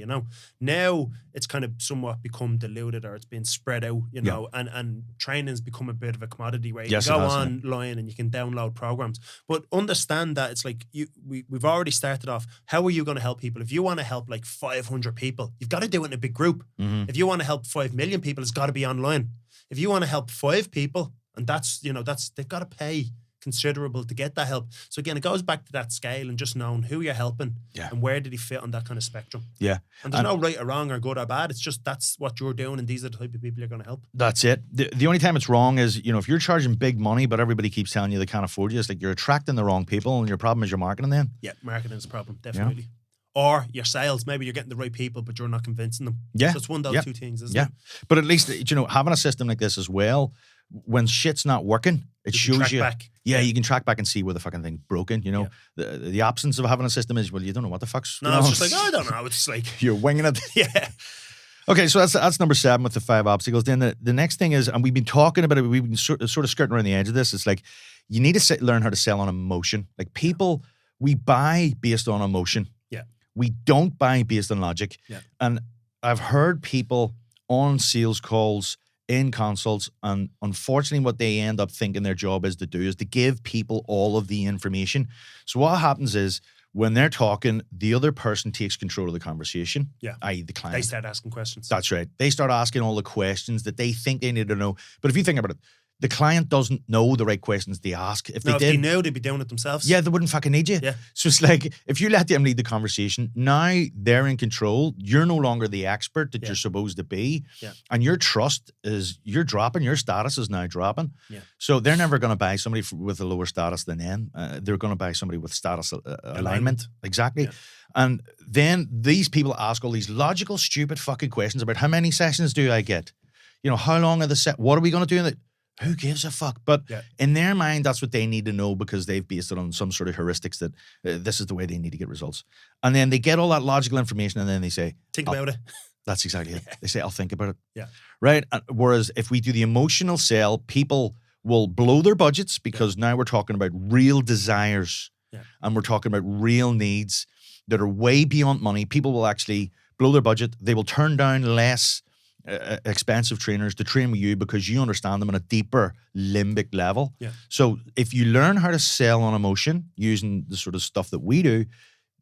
Now it's kind of somewhat become diluted, or it's been spread out, and training's become a bit of a commodity where you can go online and you can download programs. But understand that it's like we've already started off. How are you going to help people? If you want to help like 500 people, you've got to do it in a big group. If you want to help 5 million people, it's got to be online. If you want to help 5 people, and that's they've got to pay considerable to get that help. So again, it goes back to that scale and just knowing who you're helping and where did he fit on that kind of spectrum. Yeah. And there's no right or wrong or good or bad. It's just that's what you're doing, and these are the type of people you're going to help. That's it. The only time it's wrong is, if you're charging big money, but everybody keeps telling you they can't afford you, it's like you're attracting the wrong people, and your problem is your marketing then. Yeah, marketing is a problem, definitely. Yeah. Or your sales, maybe you're getting the right people, but you're not convincing them. Yeah. So it's one of those two things, isn't it? But at least, having a system like this as well, when shit's not working, it shows you. Back. Yeah, you can track back and see where the fucking thing's broken. The absence of having a system is, you don't know what the fuck's going on. No, it's just like, I don't know. It's like you're winging it. Yeah. Okay, so that's number 7 with the 5 obstacles. Then the next thing is, and we've been talking about it, we've been sort of skirting around the edge of this. It's like you need to learn how to sell on emotion. Like people, we buy based on emotion. Yeah. We don't buy based on logic. Yeah. And I've heard people on sales calls, in consults, and unfortunately what they end up thinking their job is to do is to give people all of the information. So what happens is when they're talking, the other person takes control of the conversation, i.e. the client. They start asking questions. That's right. They start asking all the questions that they think they need to know. But if you think about it, the client doesn't know the right questions to ask. If they knew, they'd be doing it themselves. Yeah, they wouldn't fucking need you. Yeah. So it's like, if you let them lead the conversation, now they're in control. You're no longer the expert that you're supposed to be. Yeah. And your trust you're dropping. Your status is now dropping. Yeah. So they're never going to buy somebody with a lower status than them. They're going to buy somebody with status alignment. Exactly. Yeah. And then these people ask all these logical, stupid fucking questions about how many sessions do I get? How long are the set? What are we going to do? Who gives a fuck? But in their mind, that's what they need to know because they've based it on some sort of heuristics that this is the way they need to get results. And then they get all that logical information and then they say, think about it. That's exactly it. They say, I'll think about it. Yeah. Right? Whereas if we do the emotional sell, people will blow their budgets because now we're talking about real desires and we're talking about real needs that are way beyond money. People will actually blow their budget. They will turn down less expensive trainers to train with you because you understand them on a deeper limbic level. Yeah. So if you learn how to sell on emotion using the sort of stuff that we do,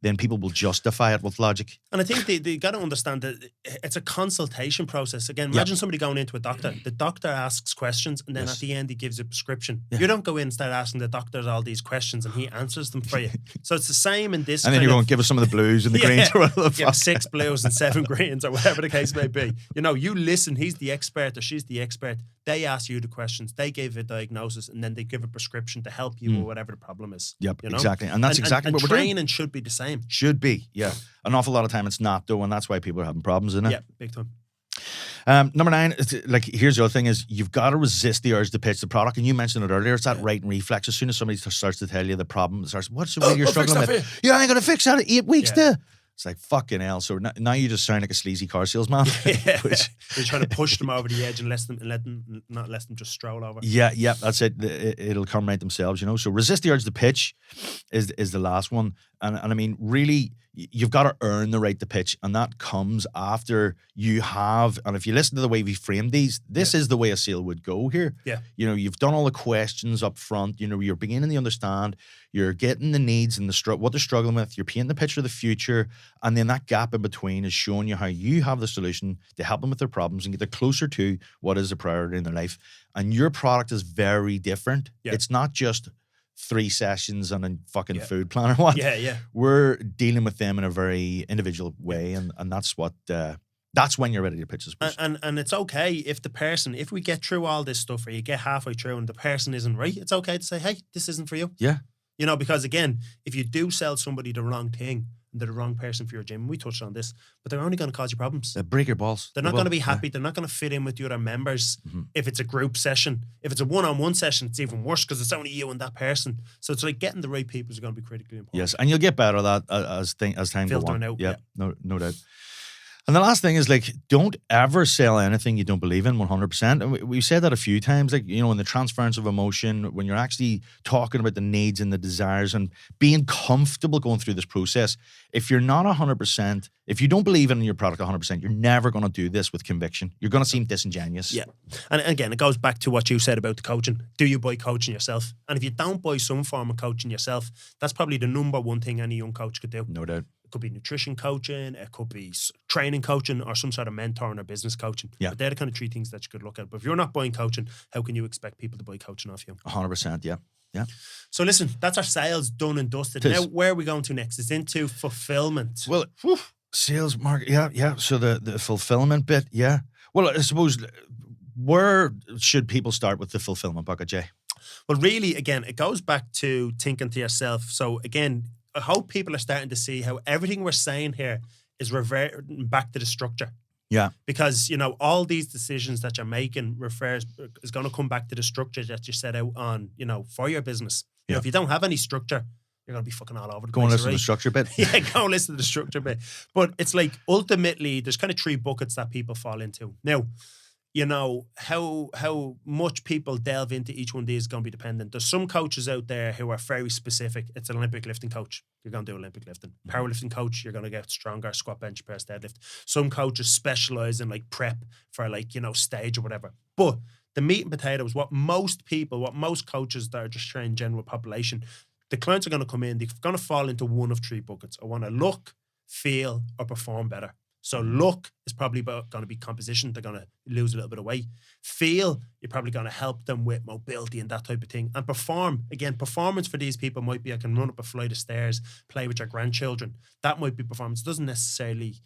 then people will justify it with logic. And I think they got to understand that it's a consultation process. Again, imagine somebody going into a doctor. The doctor asks questions and then at the end he gives a prescription. You don't go in and start asking the doctor all these questions and he answers them for you. So it's the same in this. And then you're going to give us some of the blues and the greens or whatever the fuck. Yeah, 6 blues and 7 greens or whatever the case may be. You listen, he's the expert or she's the expert. They ask you the questions, they give a diagnosis, and then they give a prescription to help you or whatever the problem is. Yep, exactly. And that's exactly what we're doing. Training should be the same. Should be, yeah. An awful lot of time it's not, though, and that's why people are having problems, isn't it? Yeah, big time. Number 9, here's the other thing is you've got to resist the urge to pitch the product. And you mentioned it earlier, it's that right and reflex. As soon as somebody starts to tell you the problem, what's the way you're struggling with? Yeah, I ain't going to fix that in 8 weeks, It's like, fucking hell. So now you just sound like a sleazy car salesman. You're trying to push them over the edge and not let them just stroll over. Yeah, that's it. It'll come right themselves, So resist the urge to pitch is the last one. And I mean, really, you've got to earn the right to pitch. And that comes after you have, and if you listen to the way we framed these, this is the way a sale would go here. Yeah. You've done all the questions up front. You're beginning to understand. You're getting the needs and what they're struggling with. You're painting the picture of the future. And then that gap in between is showing you how you have the solution to help them with their problems and get them closer to what is a priority in their life. And your product is very different. Yeah. It's not just 3 sessions and a fucking food plan or what. Yeah. We're dealing with them in a very individual way. And that's what... that's when you're ready to pitch this. And it's okay if we get through all this stuff or you get halfway through and the person isn't right, it's okay to say, hey, this isn't for you. Yeah. Because again, if you do sell somebody the wrong thing, they're the wrong person for your gym. We touched on this, but they're only going to cause you problems. They break your balls. They're not going to be happy. They're not going to fit in with the other members. If it's a group session, if it's a one-on-one session, it's even worse because it's only you and that person. So it's like getting the right people is going to be critically important. Yes, and you'll get better at that as time goes on. Out, yeah, no doubt. And the last thing is, like, don't ever sell anything you don't believe in 100%. And we've said that a few times, like, in the transference of emotion, when you're actually talking about the needs and the desires and being comfortable going through this process. If you're not 100%, if you don't believe in your product 100%, you're never going to do this with conviction. You're going to seem disingenuous. Yeah. And again, it goes back to what you said about the coaching. Do you buy coaching yourself? And if you don't buy some form of coaching yourself, that's probably the number one thing any young coach could do. No doubt. It could be nutrition coaching, it could be training coaching, or some sort of mentoring or business coaching. Yeah. But they're the kind of three things that you could look at. But if you're not buying coaching, how can you expect people to buy coaching off you? 100%, yeah. Yeah. So listen, that's our sales done and dusted. Now, where are we going to next? It's into fulfillment. Well, sales, market, yeah. So the fulfillment bit, yeah. Well, I suppose, where should people start with the fulfillment bucket, Jay? Well, really, again, it goes back to thinking to yourself. So again, I hope people are starting to see how everything we're saying here is reverting back to the structure. Yeah. Because, all these decisions that you're making is going to come back to the structure that you set out on, for your business. Yeah. If you don't have any structure, you're going to be fucking all over the Go place. and listen right? to the structure bit. Yeah, go and listen to the structure bit. But it's like, ultimately, there's kind of three buckets that people fall into. Now, how much people delve into each one of these is going to be dependent. There's some coaches out there who are very specific. It's an Olympic lifting coach. You're going to do Olympic lifting. Powerlifting coach, you're going to get stronger, squat, bench, press, deadlift. Some coaches specialize in like prep for stage or whatever. But the meat and potatoes, what most coaches that are just training general population, the clients are going to come in, they're going to fall into one of three buckets. I want to look, feel, or perform better. So look is probably going to be composition. They're going to lose a little bit of weight. Feel, you're probably going to help them with mobility and that type of thing. And perform, again, performance for these people might be, I can run up a flight of stairs, play with your grandchildren. That might be performance. It doesn't necessarily,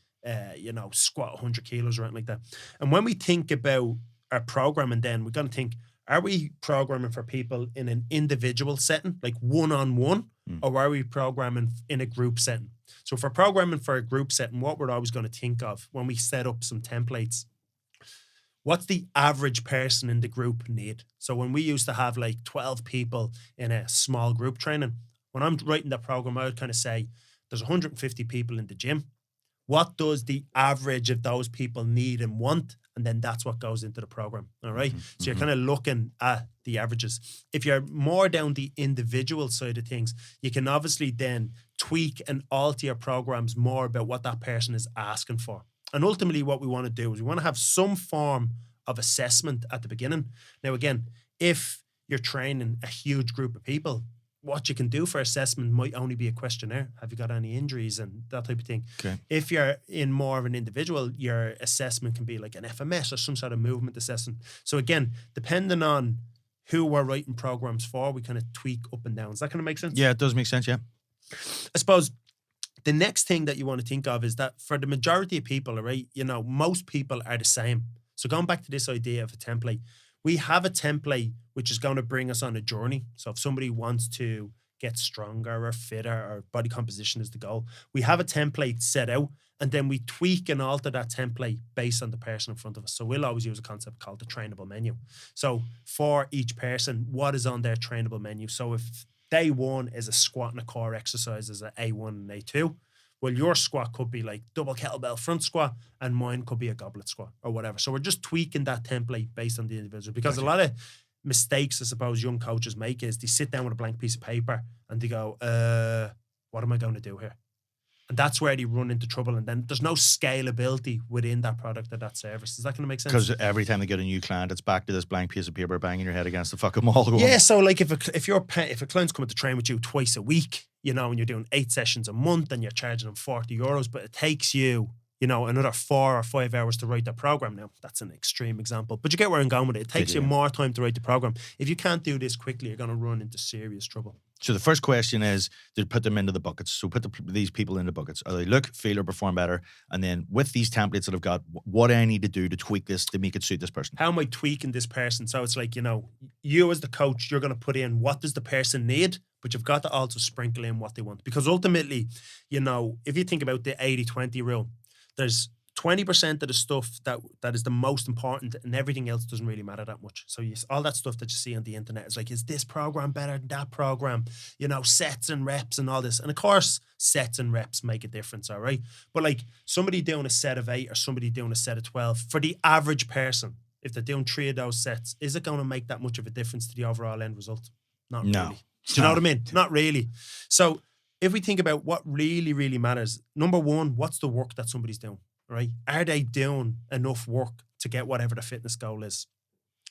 squat 100 kilos or anything like that. And when we think about our programming, then we're going to think, are we programming for people in an individual setting, like one-on-one, or are we programming in a group setting? So if we're programming for a group setting, what we're always going to think of when we set up some templates, what's the average person in the group need? So when we used to have like 12 people in a small group training, when I'm writing the program, I would kind of say, there's 150 people in the gym. What does the average of those people need and want? And then that's what goes into the program. All right. So you're kind of looking at the averages. If you're more down the individual side of things, you can obviously then tweak and alter your programs more about what that person is asking for. And ultimately what we want to do is we want to have some form of assessment at the beginning. Now, again, if you're training a huge group of people, what you can do for assessment might only be a questionnaire. Have you got any injuries and that type of thing? Okay. If you're in more of an individual, your assessment can be like an FMS or some sort of movement assessment. So again, depending on who we're writing programs for, we kind of tweak up and down. Does that kind of make sense? Yeah, it does make sense, yeah. I suppose the next thing that you want to think of is that for the majority of people, right, most people are the same. So going back to this idea of a template, we have a template which is going to bring us on a journey. So if somebody wants to get stronger or fitter or body composition is the goal, we have a template set out and then we tweak and alter that template based on the person in front of us. So we'll always use a concept called the trainable menu. So for each person, what is on their trainable menu? So if day one is a squat and a core exercise as an A1 and A2, well, your squat could be like double kettlebell front squat and mine could be a goblet squat or whatever. So we're just tweaking that template based on the individual because a lot of mistakes, I suppose, young coaches make is they sit down with a blank piece of paper and they go, what am I going to do here? And that's where they run into trouble. And then there's no scalability within that product or that service. Is that going to make sense? Because every time they get a new client, it's back to this blank piece of paper banging your head against the fucking wall. Going, yeah, so like if a client's coming to train with you twice a week, and you're doing 8 sessions a month and you're charging them €40, but it takes you, another 4 or 5 hours to write that program. Now, that's an extreme example, but you get where I'm going with it. It takes you more time to write the program. If you can't do this quickly, you're going to run into serious trouble. So the first question is to put them into the buckets. So put these people into buckets. Are they look, feel, or perform better? And then with these templates that I've got, what do I need to do to tweak this to make it suit this person? How am I tweaking this person? So it's like, you as the coach, you're going to put in what does the person need, but you've got to also sprinkle in what they want. Because ultimately, if you think about the 80-20 rule, there's 20% of the stuff that is the most important, and everything else doesn't really matter that much. So all that stuff that you see on the internet is like, is this program better than that program? You know, sets and reps and all this. And of course, sets and reps make a difference, all right? But like somebody doing a set of 8 or somebody doing a set of 12, for the average person, if they're doing 3 of those sets, is it going to make that much of a difference to the overall end result? Not No. really. Do you know what I mean? Not really. So if we think about what really, really matters, number one, what's the work that somebody's doing? Right? Are they doing enough work to get whatever the fitness goal is?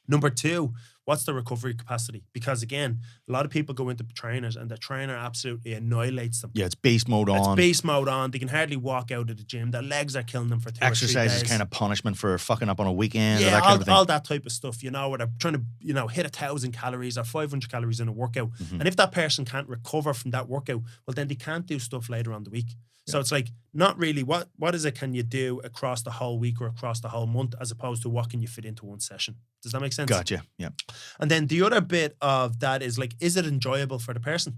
Number two, what's the recovery capacity? Because again, a lot of people go into trainers and the trainer absolutely annihilates them. Yeah, it's beast mode on. It's beast mode on. They can hardly walk out of the gym. Their legs are killing them for 2 or 3 Exercise days. is kind of punishment for fucking up on a weekend. Yeah, or that kind of thing. all that type of stuff, you know, where they're trying to, you know, hit 1,000 calories or 500 calories in a workout. Mm-hmm. And if that person can't recover from that workout, well, then they can't do stuff later on the week. So it's like, not really, what is it can you do across the whole week or across the whole month, as opposed to what can you fit into one session? Does that make sense? Gotcha. Yeah. And then the other bit of that is like, is it enjoyable for the person?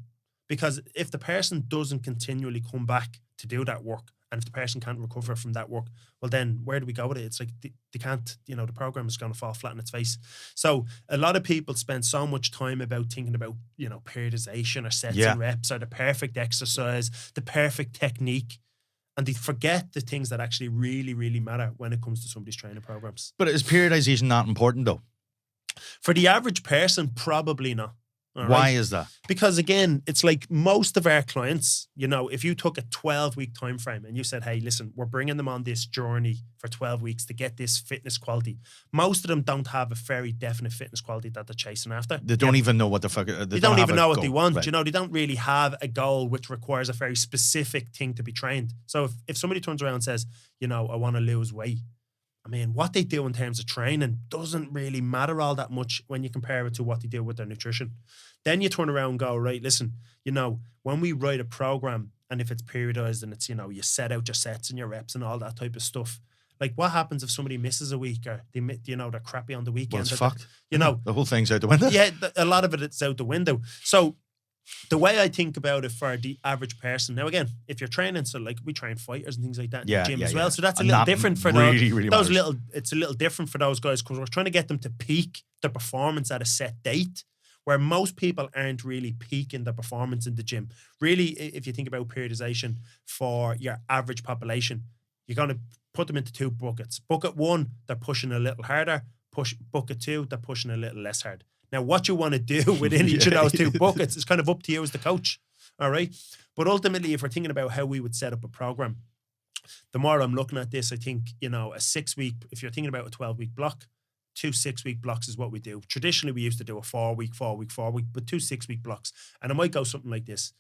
Because if the person doesn't continually come back to do that work, and if the person can't recover from that work, well, then where do we go with it? It's like they can't, you know, the program is going to fall flat on its face. So a lot of people spend so much time about thinking about, you know, periodization or sets and reps or the perfect exercise, the perfect technique. And they forget the things that actually really, really matter when it comes to somebody's training programs. But is periodization not important though? For the average person, probably not. Why is that? Because again, it's like most of our clients, you know, if you took a 12-week time frame and you said, hey, listen, we're bringing them on this journey for 12 weeks to get this fitness quality. Most of them don't have a very definite fitness quality that they're chasing after. They don't even know what the fuck. They don't even know what they want. Right. You know, they don't really have a goal which requires a very specific thing to be trained. So if somebody turns around and says, you know, I want to lose weight, I mean, what they do in terms of training doesn't really matter all that much when you compare it to what they do with their nutrition. Then you turn around and go, right, listen, you know, when we write a program and if it's periodized and it's, you know, you set out your sets and your reps and all that type of stuff, like what happens if somebody misses a week or they, you know, they're crappy on the weekend? Well, it's fucked. You know, the whole thing's out the window. Yeah, a lot of it's out the window. So the way I think about it for the average person, now again, if you're training, so like we train fighters and things like that in the gym as well, so that's a little different for those little. It's a little different for those guys because we're trying to get them to peak their performance at a set date, where most people aren't really peaking their performance in the gym. Really, if you think about periodization for your average population, you're going to put them into 2 buckets. Bucket 1, they're pushing a little harder. Bucket 2, they're pushing a little less hard. Now, what you want to do within each of those 2 buckets is kind of up to you as the coach, all right? But ultimately, if we're thinking about how we would set up a program, the more I'm looking at this, I think, you know, a 6-week, if you're thinking about a 12-week block, 2 6-week blocks is what we do. Traditionally, we used to do a 4-week, but 2 6-week blocks. And it might go something like this.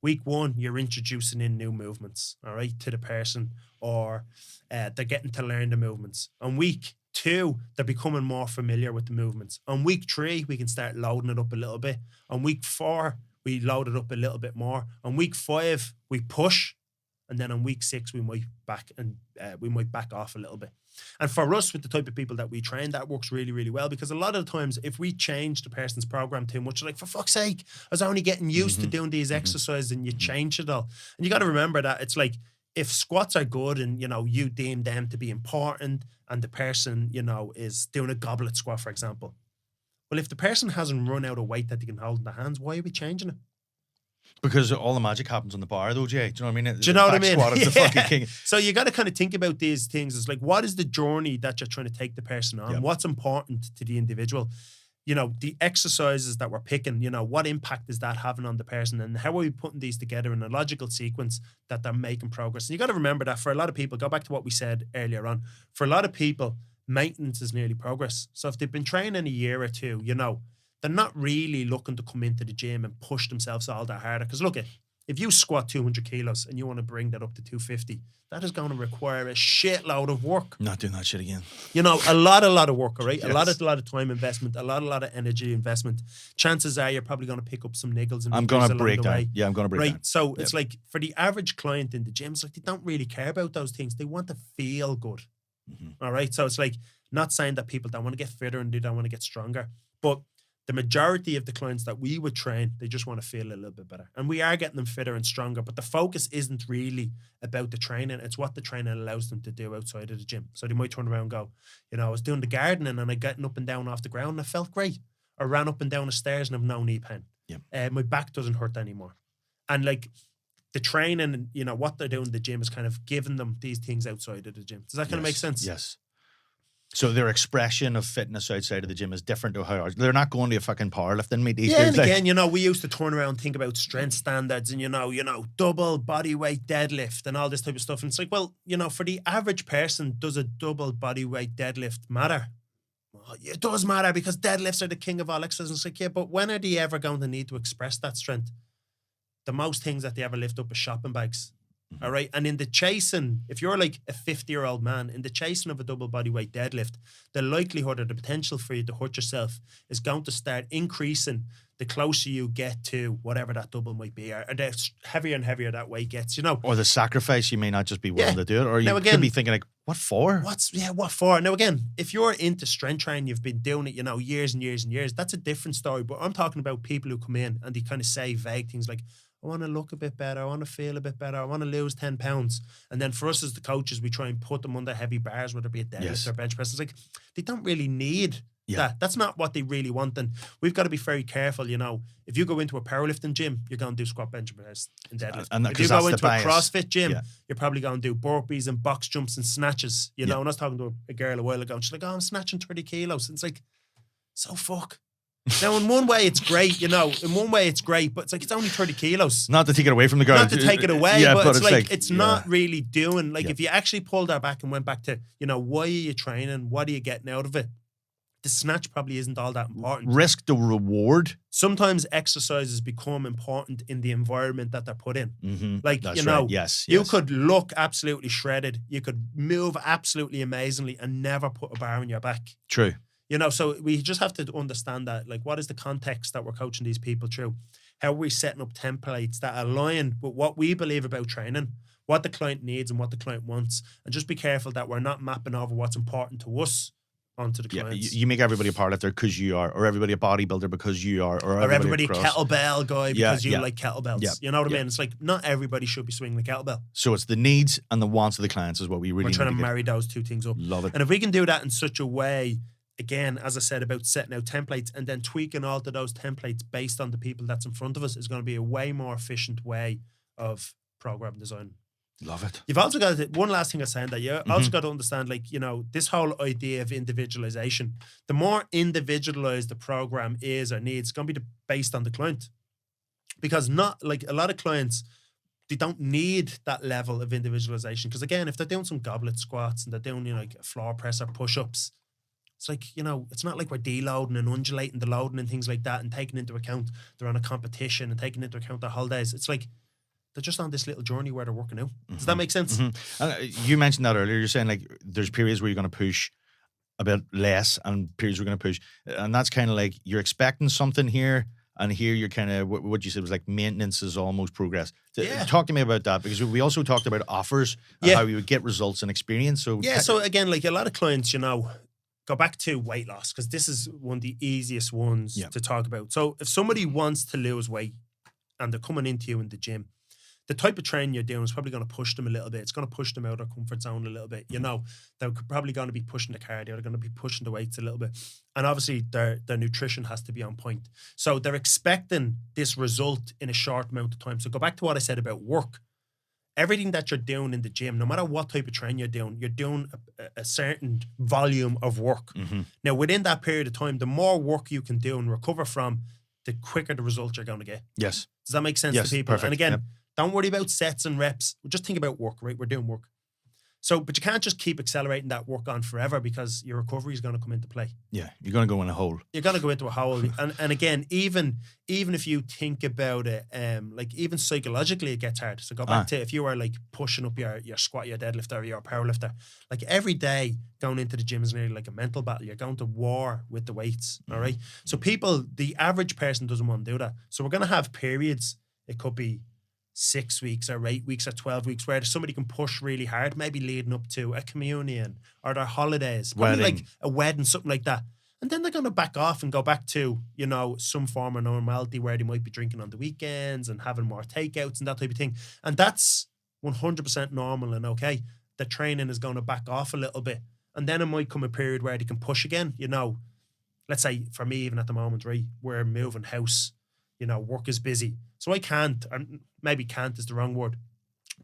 Week 1, you're introducing in new movements, all right, to the person, or they're getting to learn the movements. On week 2, they're becoming more familiar with the movements. On week 3, we can start loading it up a little bit. On week 4, we load it up a little bit more. On week 5, we push. And then on week 6, we might back off a little bit. And for us, with the type of people that we train, that works really, really well, because a lot of the times, if we change the person's program too much, like, for fuck's sake, I was only getting used to doing these exercises, and you change it all. And you got to remember that it's like, if squats are good and, you know, you deem them to be important and the person, you know, is doing a goblet squat, for example. Well, if the person hasn't run out of weight that they can hold in their hands, why are we changing it? Because all the magic happens on the bar, though, Jay. Do you know what I mean? Do you know what I mean? Squat is the fucking king. So you got to kind of think about these things. It's like, what is the journey that you're trying to take the person on? Yep. What's important to the individual? You know, the exercises that we're picking, you know, what impact is that having on the person? And how are we putting these together in a logical sequence that they're making progress? And you got to remember that for a lot of people, go back to what we said earlier on, for a lot of people, maintenance is nearly progress. So if they've been training a year or 2, you know, they're not really looking to come into the gym and push themselves all that harder. Because look, if you squat 200 kilos and you want to bring that up to 250, that is going to require a shitload of work. Not doing that shit again. You know, a lot of work, all right? Yes. A lot of time investment, a lot of energy investment. Chances are you're probably going to pick up some niggles and I'm going to along break the down. way. Yeah, I'm going to break down. Right. So it's like, for the average client in the gym, it's like they don't really care about those things. They want to feel good. All right. So it's like, not saying that people don't want to get fitter and they don't want to get stronger, but the majority of the clients that we would train, they just want to feel a little bit better. And we are getting them fitter and stronger, but the focus isn't really about the training. It's what the training allows them to do outside of the gym. So they might turn around and go, I was doing the gardening and I getting up and down off the ground and I felt great. I ran up and down the stairs and I've no knee pain. Yeah. My back doesn't hurt anymore. And like the training and, what they're doing in the gym is kind of giving them these things outside of the gym. Does that kind of make sense? Yes. So their expression of fitness outside of the gym is different to how they're not going to a fucking powerlifting meet these days. And again, we used to turn around and think about strength standards and, double body weight deadlift and all this type of stuff. And it's like, well, for the average person, does a double body weight deadlift matter? Well, it does matter because deadlifts are the king of all exercises. And it's like, yeah, but when are they ever going to need to express that strength? The most things that they ever lift up is shopping bags. All right. And in the chasing, if you're like a 50-year-old man, in the chasing of a double body weight deadlift, the likelihood or the potential for you to hurt yourself is going to start increasing the closer you get to whatever that double might be, or the heavier and heavier that weight gets, Or the sacrifice, you may not just be willing to do it, or you again, could be thinking like, what for? What for? Now again, if you're into strength training, you've been doing it, years and years and years, that's a different story. But I'm talking about people who come in and they kind of say vague things like, I want to look a bit better. I want to feel a bit better. I want to lose 10 pounds. And then for us as the coaches, we try and put them under heavy bars, whether it be a deadlift or bench press. It's like, they don't really need that. That's not what they really want. And we've got to be very careful, If you go into a powerlifting gym, you're going to do squat, bench press and deadlift. If you go into a CrossFit gym, you're probably going to do burpees and box jumps and snatches, And I was talking to a girl a while ago and she's like, I'm snatching 30 kilos. And it's like, so fuck. Now, in one way, it's great, In one way, it's great, but it's like, it's only 30 kilos. Not to take it away from the girl. Not to take it away, but it's like, it's yeah. not really doing, like, if you actually pulled that back and went back to, why are you training? What are you getting out of it? The snatch probably isn't all that important. Risk the reward. Sometimes exercises become important in the environment that they're put in. Mm-hmm. Like, That's right. Yes. You could look absolutely shredded. You could move absolutely amazingly and never put a bar on your back. True. So we just have to understand that, like, what is the context that we're coaching these people through? How are we setting up templates that align with what we believe about training, what the client needs and what the client wants? And just be careful that we're not mapping over what's important to us onto the clients. You make everybody a powerlifter because you are, or everybody a bodybuilder because you are, or everybody a kettlebell guy because you like kettlebells. Yeah. You know what I mean? It's like, not everybody should be swinging the kettlebell. So it's the needs and the wants of the clients is what we really We're trying to marry those two things up. Love it. And if we can do that in such a way, again, as I said, about setting out templates and then tweaking all of those templates based on the people that's in front of us is going to be a way more efficient way of program design. Love it. You've also got one last thing I said that you also got to understand, like, this whole idea of individualization. The more individualized the program is or needs, it's going to be based on the client. Because not like a lot of clients, they don't need that level of individualization. Because again, if they're doing some goblet squats and they're doing, like a floor press or push-ups, it's like, it's not like we're deloading and undulating the loading and things like that and taking into account they're on a competition and taking into account their holidays. It's like they're just on this little journey where they're working out. Does that make sense? Mm-hmm. You mentioned that earlier. You're saying like there's periods where you're going to push a bit less and periods we're going to push. And that's kind of like you're expecting something here. And here you're kind of, what you said was like maintenance is almost progress. Talk to me about that, because we also talked about offers and how you would get results and experience. So so again, like a lot of clients, go back to weight loss, because this is one of the easiest ones to talk about. So if somebody wants to lose weight and they're coming into you in the gym, the type of training you're doing is probably going to push them a little bit. It's going to push them out of their comfort zone a little bit. They're probably going to be pushing the cardio. They're going to be pushing the weights a little bit. And obviously their nutrition has to be on point. So they're expecting this result in a short amount of time. So go back to what I said about work. Everything that you're doing in the gym, no matter what type of training you're doing a certain volume of work. Mm-hmm. Now, within that period of time, the more work you can do and recover from, the quicker the results you're going to get. Yes. Does that make sense to people? Perfect. And again, don't worry about sets and reps. Just think about work, right? We're doing work. So, but you can't just keep accelerating that work on forever, because your recovery is going to come into play. Yeah, you're going to go in a hole. You're going to go into a hole. And again, even if you think about it, like even psychologically it gets hard. So go back to if you were like pushing up your squat, your deadlift, or your powerlifter, like every day going into the gym is nearly like a mental battle. You're going to war with the weights, all right? So the average person doesn't want to do that. So we're going to have periods. It could be 6 weeks or 8 weeks or 12 weeks where somebody can push really hard, maybe leading up to a communion or their holidays, probably like a wedding, something like that. And then they're going to back off and go back to, you know, some form of normality where they might be drinking on the weekends and having more takeouts and that type of thing. And that's 100% normal and okay. The training is going to back off a little bit. And then it might come a period where they can push again. You know, let's say for me, even at the moment, right, we're moving house, you know, work is busy. So I can't, or maybe can't is the wrong word.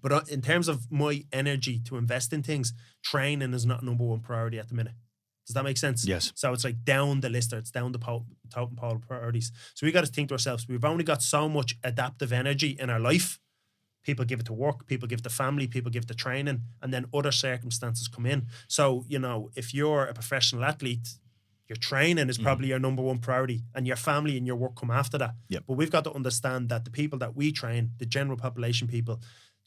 But in terms of my energy to invest in things, training is not number one priority at the minute. Does that make sense? Yes. So it's like down the list, or it's down the totem pole of priorities. So we got to think to ourselves, we've only got so much adaptive energy in our life. People give it to work, people give it to family, people give it to training, and then other circumstances come in. So, you know, if you're a professional athlete, your training is probably your number one priority, and your family and your work come after that. Yep. But we've got to understand that the people that we train, the general population people,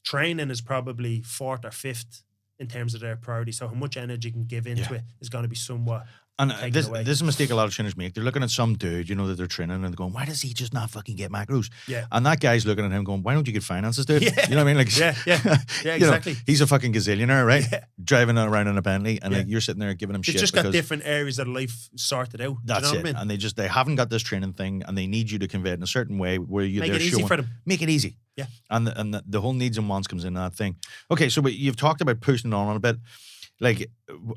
training is probably fourth or fifth in terms of their priority. So how much energy you can give into it is going to be somewhat And taken away. this is a mistake a lot of trainers make. They're looking at some dude, you know, that they're training, and they're going, why does he just not fucking get macros? Yeah. And that guy's looking at him going, why don't you get finances, dude? Yeah. You know what I mean? Like, Yeah, you know, exactly. he's a fucking gazillionaire, right? Yeah. Driving around in a Bentley, and Yeah. like, you're sitting there giving him They've shit. just got because different areas of life sorted out. That's Do you know it. what I mean? And they haven't got this training thing, and they need you to convey it in a certain way where Make they're it easy showing, for them. make it easy. Yeah. And the whole needs and wants comes in that thing. Okay, so you've talked about pushing on a bit. Like,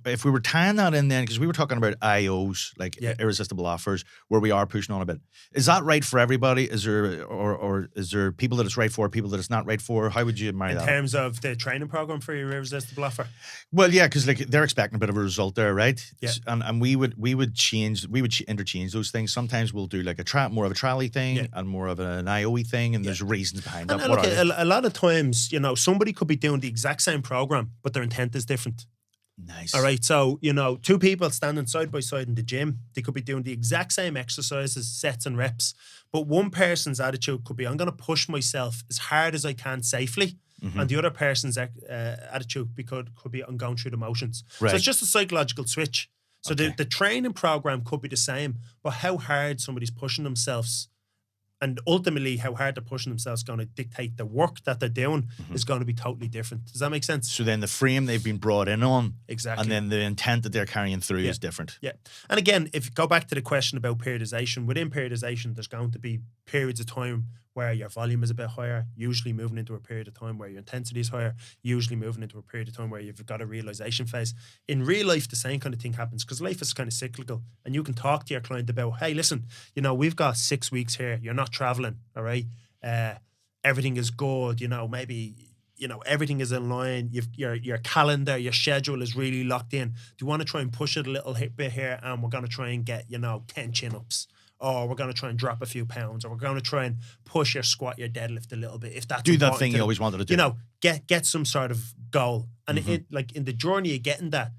if we were tying that in then, because we were talking about IOs, like irresistible offers, where we are pushing on a bit. Is that right for everybody? Is there, or is there people that it's right for, people that it's not right for? How would you marry In that? terms of the training program for your irresistible offer? Well, yeah, because like they're expecting a bit of a result there, right? Yeah. And we would interchange those things. Sometimes we'll do like more of a trolley thing and more of an IOE thing, and there's reasons behind that. And What look, are they? a lot of times, you know, somebody could be doing the exact same program, but their intent is different. Nice. All right. So, you know, two people standing side by side in the gym, they could be doing the exact same exercises, sets and reps. But one person's attitude could be, I'm going to push myself as hard as I can safely. Mm-hmm. And the other person's attitude could be, I'm going through the motions. Right. So it's just a psychological switch. So the training program could be the same, but how hard somebody's pushing themselves and ultimately how hard they're pushing themselves is going to dictate the work that they're doing is going to be totally different. Does that make sense? So then the frame they've been brought in on, Exactly. and then the intent that they're carrying through is different. Yeah. And again, if you go back to the question about periodization, within periodization, there's going to be periods of time where your volume is a bit higher, usually moving into a period of time where your intensity is higher, usually moving into a period of time where you've got a realization phase. In real life, the same kind of thing happens because life is kind of cyclical, and you can talk to your client about, hey, listen, you know, we've got 6 weeks here. You're not traveling, all right? Everything is good, you know, maybe, you know, everything is in line. Your calendar, your schedule is really locked in. Do you want to try and push it a little bit here? And we're going to try and get, you know, 10 chin-ups. Or we're going to try and drop a few pounds, or we're going to try and push your squat, your deadlift a little bit. If that's Do that important thing to you always wanted to do. you know, get some sort of goal. And in the journey of getting that,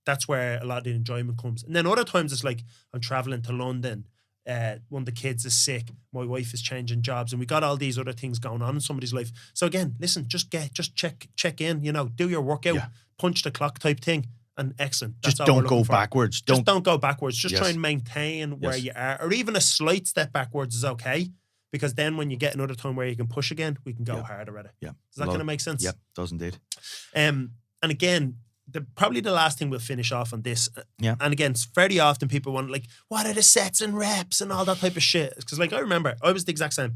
that's where a lot of the enjoyment comes. And then other times it's like, I'm traveling to London. One of the kids is sick. My wife is changing jobs, and we got all these other things going on in somebody's life. So again, listen, just check in. You know, do your workout, punch the clock type thing. And excellent. That's Just don't go backwards. Just don't go backwards. Just Yes. try and maintain where you are, or even a slight step backwards is okay. Because then when you get another time where you can push again, we can go harder at it. Yeah. Does that kind of make sense? Yep, does indeed. And again, probably the last thing we'll finish off on this. And again, very often people want like, what are the sets and reps and all that type of shit? Because like I remember, I was the exact same.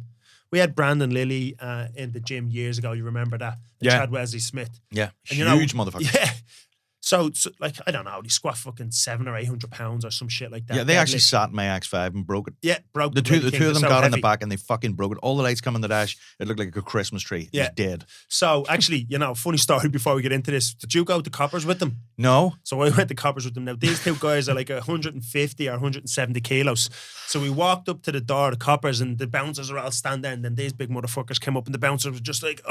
We had Brandon Lilly in the gym years ago. You remember that? And Chad Wesley Smith. Yeah. And, you know, huge motherfucker. Yeah. So like, I don't know, they squat fucking 700 or 800 pounds or some shit like that. Yeah, they actually sat in my X5 and broke it. Yeah, broke The two of them so got in heavy. the back and they fucking broke it. All the lights come in the dash. It looked like a Christmas tree. It was dead. So actually, you know, funny story before we get into this. Did you go to Coppers with them? No. So I went to Coppers with them. Now, these two guys are like 150 or 170 kilos. So we walked up to the door of the Coppers and the bouncers are all standing there, and then these big motherfuckers came up and the bouncers were just like,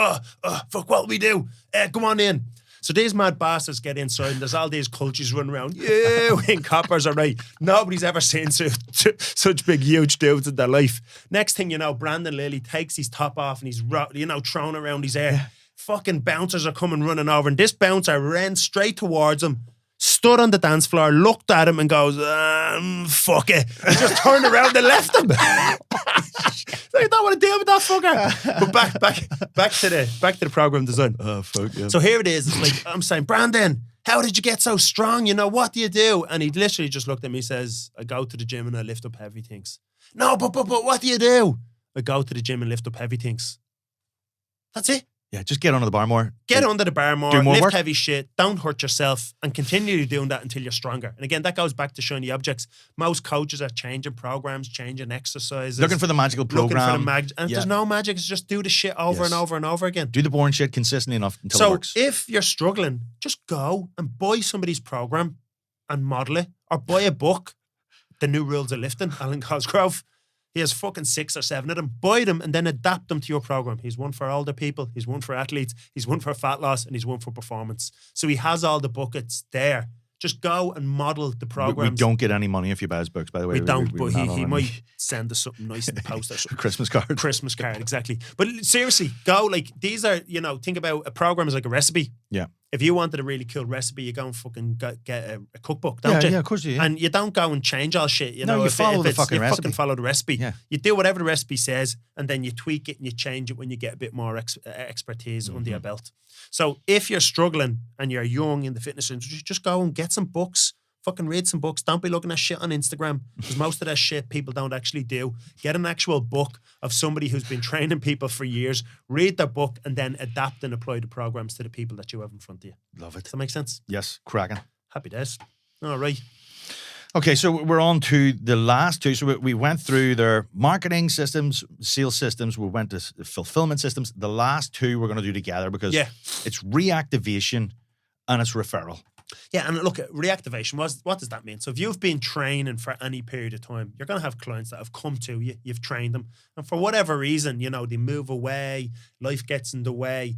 fuck, what we do? Come on in. So these mad bastards get inside and there's all these cultures running around. Yeah, in Coppers, all right. Nobody's ever seen such big, huge dudes in their life. Next thing you know, Brandon Lilly takes his top off and he's, you know, thrown around his hair. Fucking bouncers are coming running over, and this bouncer ran straight towards him, stood on the dance floor, looked at him and goes, fuck it. And just turned around and left him. I don't want to deal with that fucker. But back to the program design. Oh, fuck yeah. So here it is. It's like, I'm saying, Brandon, how did you get so strong? You know, what do you do? And he literally just looked at me and says, I go to the gym and I lift up heavy things. No, but what do you do? I go to the gym and lift up heavy things. That's it. Yeah, just get under the bar more. Get under the bar more, Do more lift work. heavy shit, don't hurt yourself, and continue doing that until you're stronger. And again, that goes back to shiny objects. Most coaches are changing programs, changing exercises. Looking for the magical looking program. for the magic. And Yeah. there's no magic. It's just do the shit over Yes. and over and over again. Do the boring shit consistently enough until it So works. if you're struggling, just go and buy somebody's program and model it, or buy a book, The New Rules of Lifting, Alan Cosgrove. He has fucking 6 or 7 of them. Buy them and then adapt them to your program. He's one for older people, he's one for athletes, he's one for fat loss, and he's one for performance. So he has all the buckets there. Just go and model the We programs. don't get any money if you buy his books, by the way. We don't, we're but not on he any might send us something nice in the post or a something. Christmas card. Christmas card, exactly. But seriously, go, like, these are, think about a program as like a recipe. Yeah. If you wanted a really cool recipe, you go and fucking get a cookbook, Yeah, don't you? yeah, of course you do. Yeah. And you don't go and change all shit. You No, know, you if follow the it's- fucking you recipe. fucking follow the recipe. Yeah. You do whatever the recipe says, and then you tweak it and you change it when you get a bit more expertise under your belt. So if you're struggling and you're young in the fitness industry, just go and get some books. Fucking read some books. Don't be looking at shit on Instagram, because most of that shit people don't actually do. Get an actual book of somebody who's been training people for years. Read their book and then adapt and apply the programs to the people that you have in front of you. Love it. Does that make sense? Yes, cracking. Happy days. All right. Okay, so we're on to the last two. So we went through their marketing systems, sales systems. We went to fulfillment systems. The last two we're going to do together because Yeah. it's reactivation and it's referral. Yeah, and look, reactivation, what does that mean? So if you've been training for any period of time, you're going to have clients that have come to you, you've trained them, and for whatever reason, they move away, life gets in the way,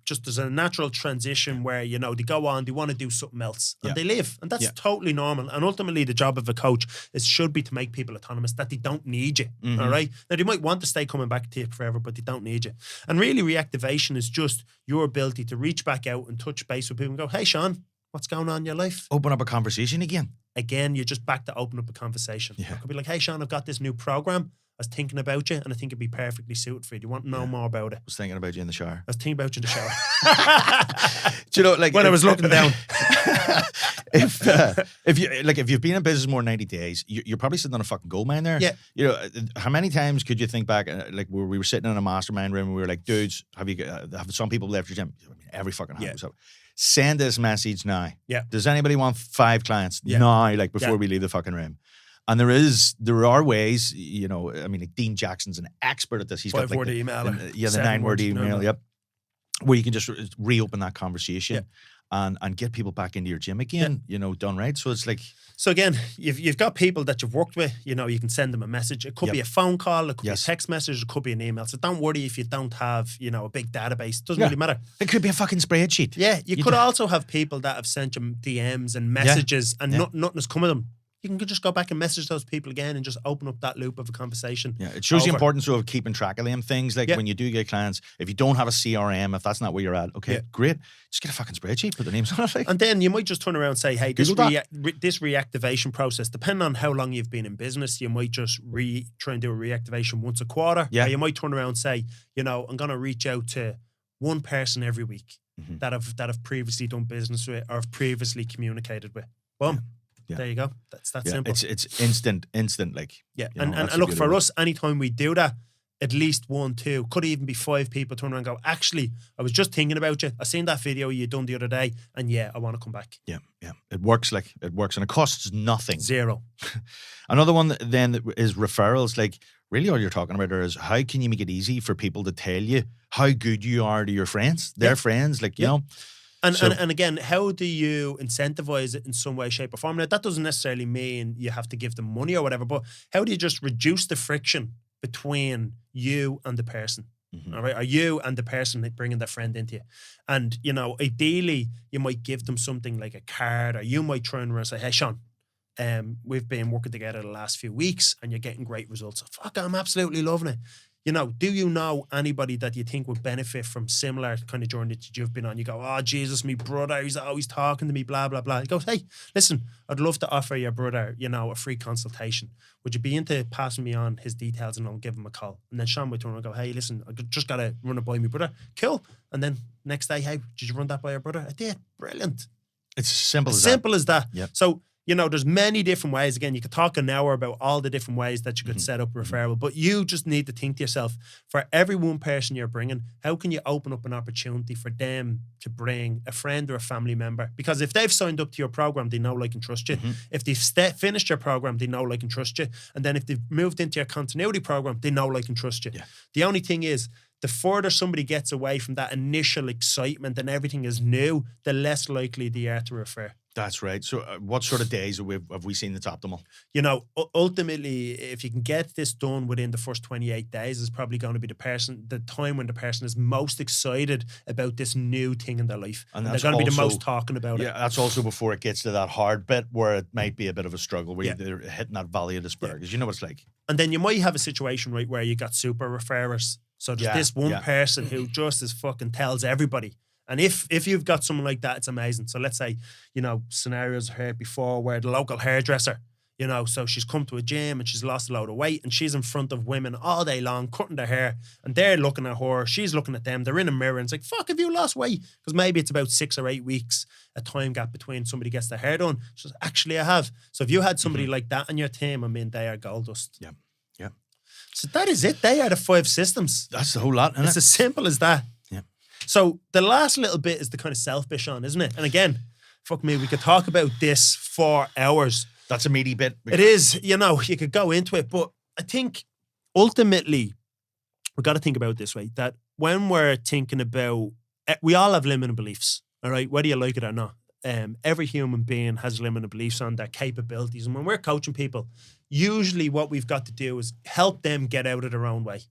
just there's a natural transition where, they go on, they want to do something else, and Yeah. they leave, and that's Yeah. totally normal. And ultimately, the job of a coach should be to make people autonomous, that they don't need you, all right? Now, they might want to stay coming back to you forever, but they don't need you. And really, reactivation is just your ability to reach back out and touch base with people and go, hey, Sean, what's going on in your life? Open up a conversation again. Again, you're just back to open up a conversation. Yeah. It could be like, hey, Sean, I've got this new program. I was thinking about you, and I think it'd be perfectly suited for you. Do you want to know more about it? I was thinking about you in the shower. I was thinking about you in the shower. Do you know, like When I was looking down. if you've been in business more than 90 days, you're probably sitting on a fucking gold mine there. Yeah. How many times could you think back, like where we were sitting in a mastermind room and we were like, dudes, have some people left your gym? I mean, every fucking hand was up. Send this message now. Yeah. Does anybody want 5 clients Yeah. now, like before Yeah. we leave the fucking room? And there are ways, I mean, like Dean Jackson's an expert at this. He's got like 5-word email. the 9-word email, yep. Where you can just reopen that conversation and get people back into your gym again, done right. So it's like, So again, you've got people that you've worked with, you can send them a message. It could be a phone call, it could be a text message, it could be an email. So don't worry if you don't have, a big database. It doesn't really matter. it could be a fucking spreadsheet. Yeah, you could also have people that have sent you DMs and messages and nothing has come of them. You can just go back and message those people again and just open up that loop of a conversation. Yeah, it shows the over. importance of keeping track of them things. Like when you do get clients, if you don't have a CRM, if that's not where you're at, okay, great. Just get a fucking spreadsheet, put the names on it. Like. And then you might just turn around and say, hey, this Google that. this reactivation process, depending on how long you've been in business, you might just try and do a reactivation once a quarter. Yeah. Or you might turn around and say, I'm going to reach out to one person every week that I've previously done business with or have previously communicated with. Boom. Yeah. There you go. That's that simple. It's instant. Like And that's a look, good for one. us, anytime we do that, at least 1, 2, could even be 5 people turn around and go, actually, I was just thinking about you. I seen that video you done the other day, and I want to come back. Yeah. It works and it costs nothing. 0. Another one then is referrals. Like really all you're talking about is how can you make it easy for people to tell you how good you are to your friends, their friends, like, you know. And again, how do you incentivize it in some way, shape, or form? Now, that doesn't necessarily mean you have to give them money or whatever, but how do you just reduce the friction between you and the person? All right, or you and the person that bringing their friend into you? And, ideally, you might give them something like a card, or you might turn around and say, hey, Sean, we've been working together the last few weeks and you're getting great results. Fuck, I'm absolutely loving it. Do you know anybody that you think would benefit from similar kind of journey that you've been on? You go, oh, Jesus, my brother, he's always talking to me, blah, blah, blah. He goes, hey, listen, I'd love to offer your brother, a free consultation. Would you be into passing me on his details and I'll give him a call? And then Sean would turn around and go, hey, listen, I just got to run it by my brother. Cool. And then next day, hey, did you run that by your brother? I did. Brilliant. It's simple As as simple as that. Yep. So, you know, there's many different ways. Again, you could talk an hour about all the different ways that you could set up a referral, but you just need to think to yourself, for every one person you're bringing, how can you open up an opportunity for them to bring a friend or a family member? Because if they've signed up to your program, they know, like, and trust you. If they've finished your program, they know, like, and trust you. And then if they've moved into your continuity program, they know, like, and trust you. Yeah. The only thing is, the further somebody gets away from that initial excitement and everything is new, the less likely they are to refer. That's right. So what sort of days have we seen that's optimal? You know, ultimately, if you can get this done within the first 28 days, is probably going to be the time when the person is most excited about this new thing in their life. And they're going to be the most talking about it. Yeah, that's also before it gets to that hard bit where it might be a bit of a struggle, where Yeah. they're hitting that valley of despair. Because you know what it's like. And then you might have a situation, right, where you got super referrers. So there's this one person who just is fucking tells everybody. And if you've got someone like that, it's amazing. So let's say, you know, scenarios I heard before where the local hairdresser, you know, so she's come to a gym and she's lost a load of weight and she's in front of women all day long cutting their hair and they're looking at her, she's looking at them, they're in a mirror and it's like, fuck, have you lost weight? Because maybe it's about 6 or 8 weeks, a time gap between somebody gets their hair done. She says, actually, I have. So if you had somebody like that on your team, I mean, they are gold dust. Yeah. Yeah. So that is it. They are the 5 systems. That's the whole lot, isn't It's it? as simple as that. Yeah. So the last little bit is the kind of selfish on, isn't it? And again, fuck me, we could talk about this for hours. That's a meaty bit. It is, you know, you could go into it, but I think ultimately we've got to think about it this way, that when we're thinking about, we all have limiting beliefs, all right, whether you like it or not. Every human being has limited beliefs on their capabilities. And when we're coaching people, usually what we've got to do is help them get out of their own way.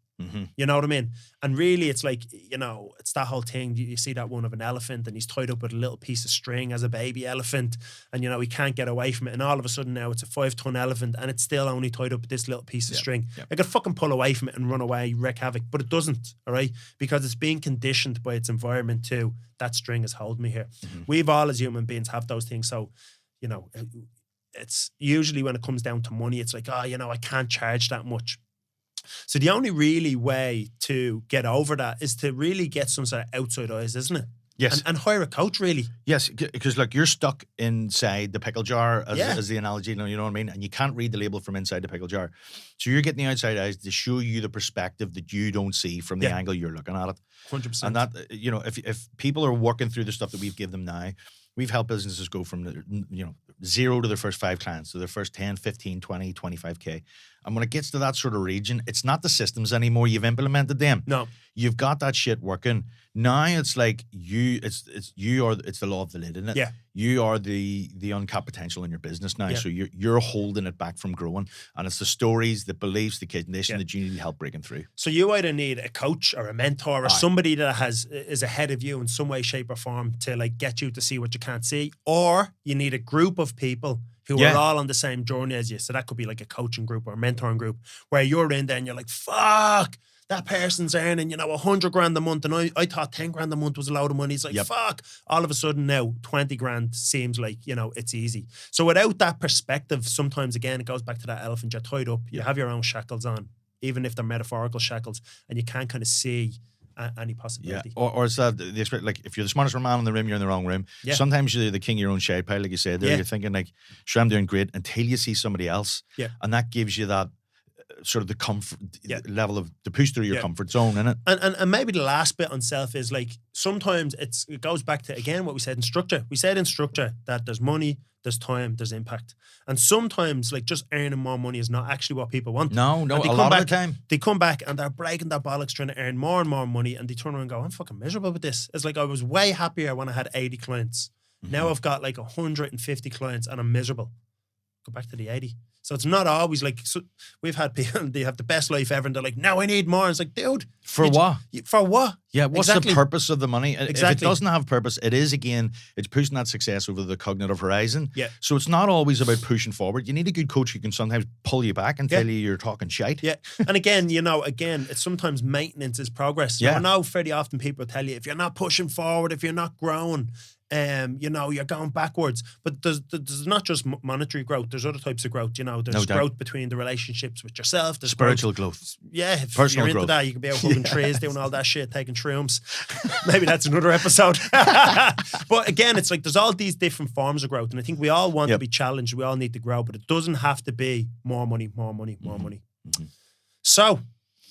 You know what I mean? And really, it's like, you know, it's that whole thing. You see that one of an elephant and he's tied up with a little piece of string as a baby elephant. And, you know, he can't get away from it. And all of a sudden now it's a 5-ton elephant and it's still only tied up with this little piece of string. It could fucking pull away from it and run away, wreak havoc. But it doesn't, all right? Because it's being conditioned by its environment too. That string is holding me here. We've all as human beings have those things. So, you know, it's usually when it comes down to money, it's like, oh, you know, I can't charge that much. So the only really way to get over that is to really get some sort of outside eyes, isn't it? Yes. And hire a coach, really. Yes, because look, you're stuck inside the pickle jar, as the analogy, you know what I mean? And you can't read the label from inside the pickle jar. So you're getting the outside eyes to show you the perspective that you don't see from the angle you're looking at it. 100%. And that, you know, if people are working through the stuff that we've given them now, we've helped businesses go from, you know, 0 to their first 5 clients, to their first 10, 15, 20, 25K. And when it gets to that sort of region, it's not the systems anymore. You've implemented them. No. You've got that shit working. Now it's like it's the law of the lid, isn't it? Yeah. You are the uncapped potential in your business now. Yeah. So you're holding it back from growing. And it's the stories, the beliefs, the condition that you need help breaking through. So you either need a coach or a mentor or somebody that is ahead of you in some way, shape or form to like get you to see what you can't see, or you need a group of people who are all on the same journey as you. So that could be like a coaching group or a mentoring group where you're in there and you're like, fuck, that person's earning, you know, 100 grand a month. And I thought 10 grand a month was a lot of money. It's like, fuck. All of a sudden now 20 grand seems like, you know, it's easy. So without that perspective, sometimes again, it goes back to that elephant. You're tied up. You have your own shackles on, even if they're metaphorical shackles, and you can't kind of see any possibility. Yeah, or it's that the expect, like if you're the smartest man in the room, you're in the wrong room. Yeah. Sometimes you're the king of your own shade pile, like you said there. You're thinking like, sure, I'm doing great, until you see somebody else. Yeah. And that gives you that sort of the comfort level of the push through your comfort zone, innit? And maybe the last bit on self is like, sometimes it goes back to, again, what we said in structure. We said in structure that there's money, there's time, there's impact. And sometimes like just earning more money is not actually what people want. No, a lot of the time. They come back and they're breaking their bollocks trying to earn more and more money, and they turn around and go, I'm fucking miserable with this. It's like, I was way happier when I had 80 clients. Now I've got like 150 clients and I'm miserable. Go back to the 80. So it's not always like, so we've had people, they have the best life ever and they're like, now I need more. And it's like, dude. For what? For what? Yeah, what's the purpose of the money? Exactly. If it doesn't have purpose, it is, again, it's pushing that success over the cognitive horizon. Yeah. So it's not always about pushing forward. You need a good coach who can sometimes pull you back and tell you you're talking shite. Yeah. And again, you know, it's sometimes maintenance is progress. Yeah. I know fairly often people tell you, if you're not pushing forward, if you're not growing, you're going backwards. But there's not just monetary growth. There's other types of growth. There's No doubt. growth between the relationships with yourself. There's Spiritual growth. Yeah, if Personal you're into growth. that, you can be out hugging trees, doing all that shit, taking shrooms. Maybe that's another episode. But again, it's like there's all these different forms of growth, and I think we all want to be challenged. We all need to grow, but it doesn't have to be more money, more money, more money. So,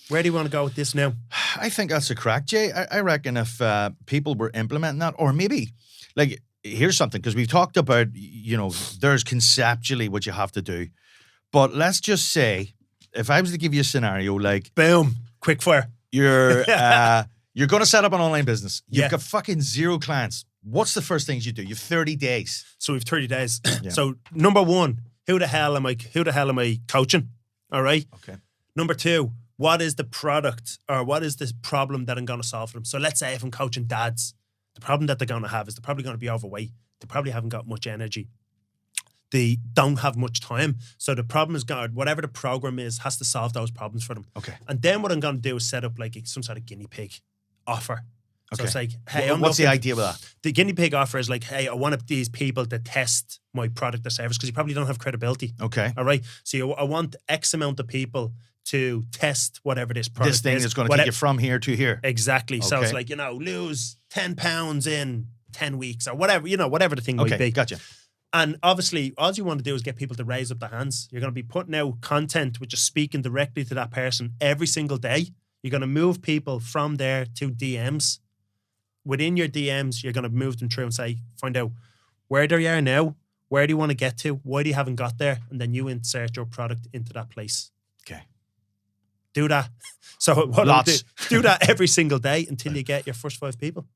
where do you want to go with this now? I think that's a crack, Jay. I reckon if people were implementing that, or maybe, like, here's something, because we've talked about, there's conceptually what you have to do. But let's just say, if I was to give you a scenario, like, Boom, quick fire. you're going to set up an online business. You've Yeah. got fucking 0 clients. What's the first things you do? You have 30 days. So we've 30 days. Yeah. So number one, who the hell am I coaching? All right. Okay. Number two, what is the product or what is this problem that I'm going to solve for them? So let's say if I'm coaching dads, the problem that they're going to have is they're probably going to be overweight. They probably haven't got much energy. They don't have much time. So the problem is, whatever the program is, has to solve those problems for them. Okay. And then what I'm going to do is set up like some sort of guinea pig offer. So Okay. it's like, hey, What's the idea with that? The guinea pig offer is like, hey, I want these people to test my product or service because you probably don't have credibility. Okay. All right. So I want X amount of people to test whatever this product This thing is. is going to take you from here to here. Exactly. So it's Okay. like, lose 10 pounds in 10 weeks or whatever, whatever the thing might Okay, be. gotcha. And obviously, all you want to do is get people to raise up their hands. You're going to be putting out content which is speaking directly to that person every single day. You're going to move people from there to DMs. Within your DMs, you're going to move them through and find out where they are now, where do you want to get to, why do you haven't got there, and then you insert your product into that place. Okay. Do that. So what Lots. do that every single day until you get your first 5 people.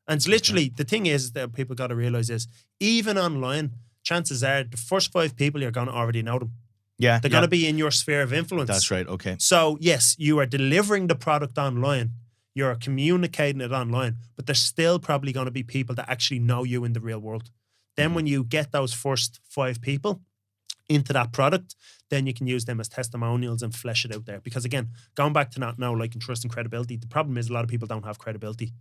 And it's literally, the thing is that people got to realize is, even online, chances are the first 5 people you're going to already know them. Yeah. They're going to be in your sphere of influence. That's right. Okay. So yes, you are delivering the product online. You're communicating it online, but there's still probably going to be people that actually know you in the real world. Then when you get those first 5 people into that product, then you can use them as testimonials and flesh it out there. Because again, going back to that now, like in trust and credibility, the problem is a lot of people don't have credibility.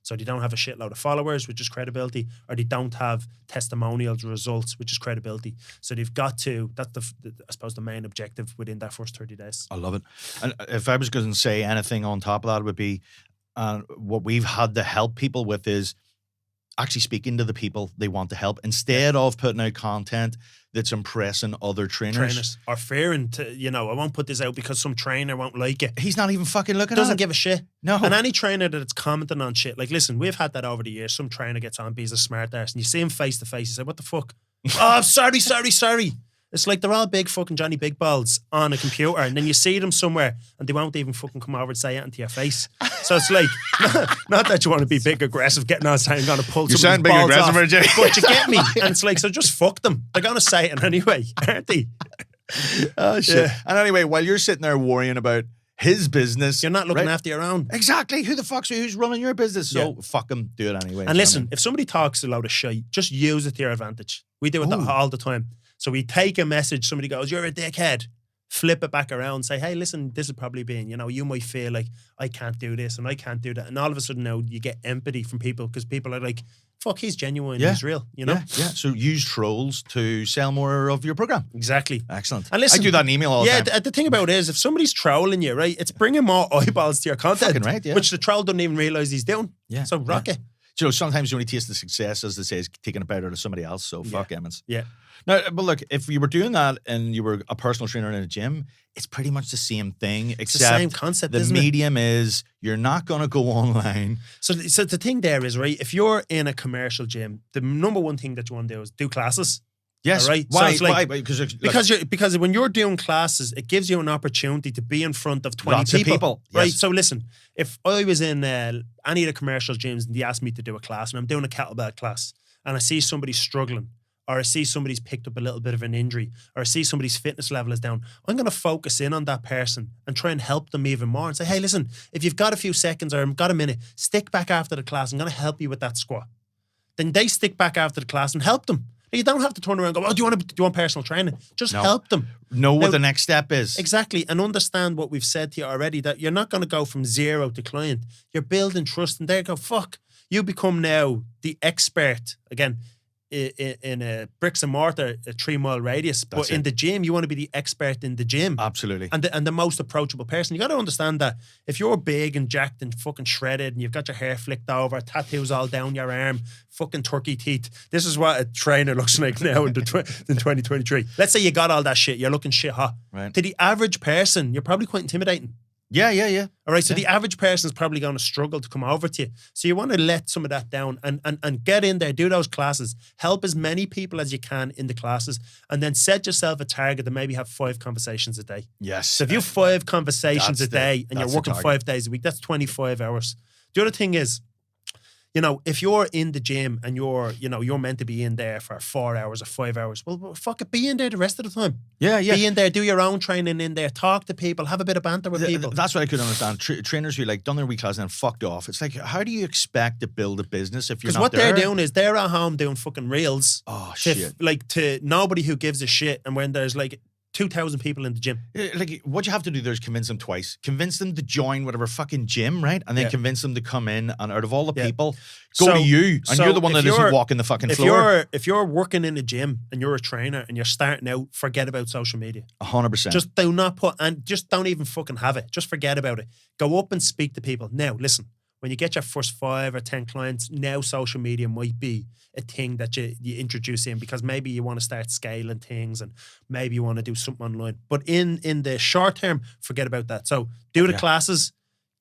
So they don't have a shitload of followers, which is credibility, or they don't have testimonials, results, which is credibility. So they've got to, that's I suppose the main objective within that first 30 days. I love it. And if I was going to say anything on top of that, it would be what we've had to help people with is actually speaking to the people they want to help instead of putting out content that's impressing other trainers. Or fearing to, I won't put this out because some trainer won't like it. He's not even fucking looking Doesn't at it. give a shit. No. And any trainer that's commenting on shit, like, listen, we've had that over the years. Some trainer gets on, he's a smart ass, and you see him face to face, you say, what the fuck? Oh, sorry. It's like they're all big fucking Johnny Big Balls on a computer, and then you see them somewhere and they won't even fucking come over and say it into your face. So it's like, not that you want to be big aggressive, getting on saying, I'm going to pull You somebody's sound big balls aggressive, off, Jay. but you get me. And it's like, so just fuck them. They're going to say it anyway, aren't they? Oh, shit. Yeah. And anyway, while you're sitting there worrying about his business, You're not looking right? after your own. Exactly. Who's running your business? So fuck him. Do it anyway. And listen, if somebody talks a load of shit, just use it to your advantage. We do it all the time. So we take a message, somebody goes, you're a dickhead. Flip it back around, say, hey, listen, this is probably being, you might feel like I can't do this and I can't do that. And all of a sudden now you get empathy from people because people are like, fuck, he's genuine, he's real, Yeah. So use trolls to sell more of your program. Exactly. Excellent. And listen, I do that in email all the time. The thing about it is, if somebody's trolling you, right, it's bringing more eyeballs to your content, Fucking right, yeah. which the troll doesn't even realize he's doing. Yeah. So rock it. Sometimes you only taste the success, as they say, is taking a bite out of somebody else. So fuck Emmons. Yeah. Now, but look, if you were doing that and you were a personal trainer in a gym, it's pretty much the same thing, It's except the same concept, the isn't it? medium is you're not going to go online. So the thing there is, right, if you're in a commercial gym, the number one thing that you want to do is do classes. Yes. All right. Why? So it's like, Why? Because when you're doing classes, it gives you an opportunity to be in front of 20 Lots of people, Right. yes. So listen, if I was in any of the commercial gyms and they asked me to do a class and I'm doing a kettlebell class and I see somebody struggling, or I see somebody's picked up a little bit of an injury, or I see somebody's fitness level is down, I'm going to focus in on that person and try and help them even more and say, hey, listen, if you've got a few seconds or got a minute, stick back after the class. I'm going to help you with that squat. Then they stick back after the class and help them. You don't have to turn around and go, oh, do you want personal training? Just help them. Know what Now- the next step is. Exactly. And understand what we've said to you already, that you're not going to go from zero to client. You're building trust and they go, fuck, You become now the expert again in a bricks and mortar, a 3 mile radius. That's but in it. the gym, you want to be the expert in the gym. Absolutely. And the most approachable person. You got to understand that if you're big and jacked and fucking shredded and you've got your hair flicked over, tattoos all down your arm, fucking turkey teeth, this is what a trainer looks like now in 2023. Let's say you got all that shit, you're looking shit hot. Right. To the average person, you're probably quite intimidating. Yeah. All right, so the average person is probably going to struggle to come over to you. So you want to let some of that down and get in there, do those classes, help as many people as you can in the classes, and then set yourself a target to maybe have 5 conversations a day. Yes. So if you have 5 conversations a day and you're that's the working target. 5 days a week, that's 25 hours. The other thing is, you know, if you're in the gym and you're meant to be in there for 4 hours or 5 hours, well, fuck it, be in there the rest of the time. Yeah. Be in there, do your own training in there, talk to people, have a bit of banter with people. That's what I couldn't understand. Trainers who like done their week class and then fucked off. It's like, how do you expect to build a business if you're Because not what there? they're doing is they're at home doing fucking reels. Oh, to, shit. to nobody who gives a shit. And when there's like 2,000 people in the gym. Like, what you have to do there is convince them twice. Convince them to join whatever fucking gym, right? And then convince them to come in. And out of all the people, go to you. And you're the one that isn't walking the fucking floor. If you're working in a gym and you're a trainer and you're starting out, forget about social media. 100%. Just do not just don't even fucking have it. Just forget about it. Go up and speak to people. Now, listen, when you get your first 5 or 10 clients, now social media might be a thing that you introduce in, because maybe you want to start scaling things and maybe you want to do something online. But in the short term, forget about that. So do the classes,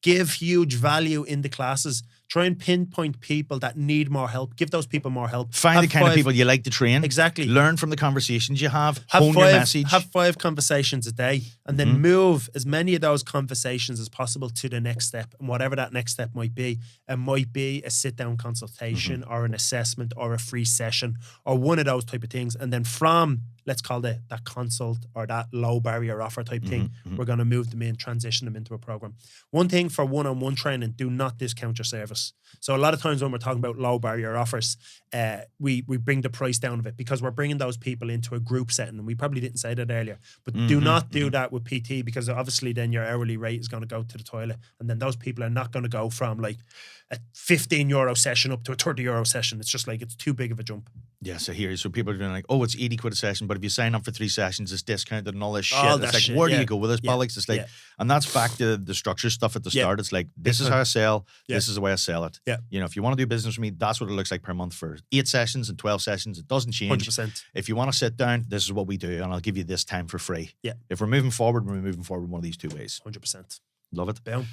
give huge value in the classes. Try and pinpoint people that need more help. Give those people more help. Find the kind of people you like to train. Exactly. Learn from the conversations you have. Hone your message. Have 5 conversations a day, and then move as many of those conversations as possible to the next step. And whatever that next step might be, it might be a sit-down consultation or an assessment or a free session or one of those type of things. And then from, let's call it that consult or that low barrier offer type thing, we're going to move them in, transition them into a program. One thing for one-on-one training, do not discount your service. So a lot of times when we're talking about low barrier offers, we bring the price down of it because we're bringing those people into a group setting. And we probably didn't say that earlier, but do not do that with PT, because obviously then your hourly rate is going to go to the toilet. And then those people are not going to go from like a €15 session up to a €30 session. It's just like, it's too big of a jump. Yes, I hear you. So people are doing like, oh, it's 80 quid a session, but if you sign up for 3 sessions, it's discounted and all this shit. All It's that like, shit, where do you go with this bollocks? It's like, yeah. and that's back to the structure stuff at the start. It's like, this is how I sell. This is the way I sell it. Yeah. You know, if you want to do business with me, that's what it looks like per month for 8 sessions and 12 sessions. It doesn't change. 100%. If you want to sit down, this is what we do, and I'll give you this time for free. Yeah. If we're moving forward one of these 2 ways. 100%. Love it. Boom.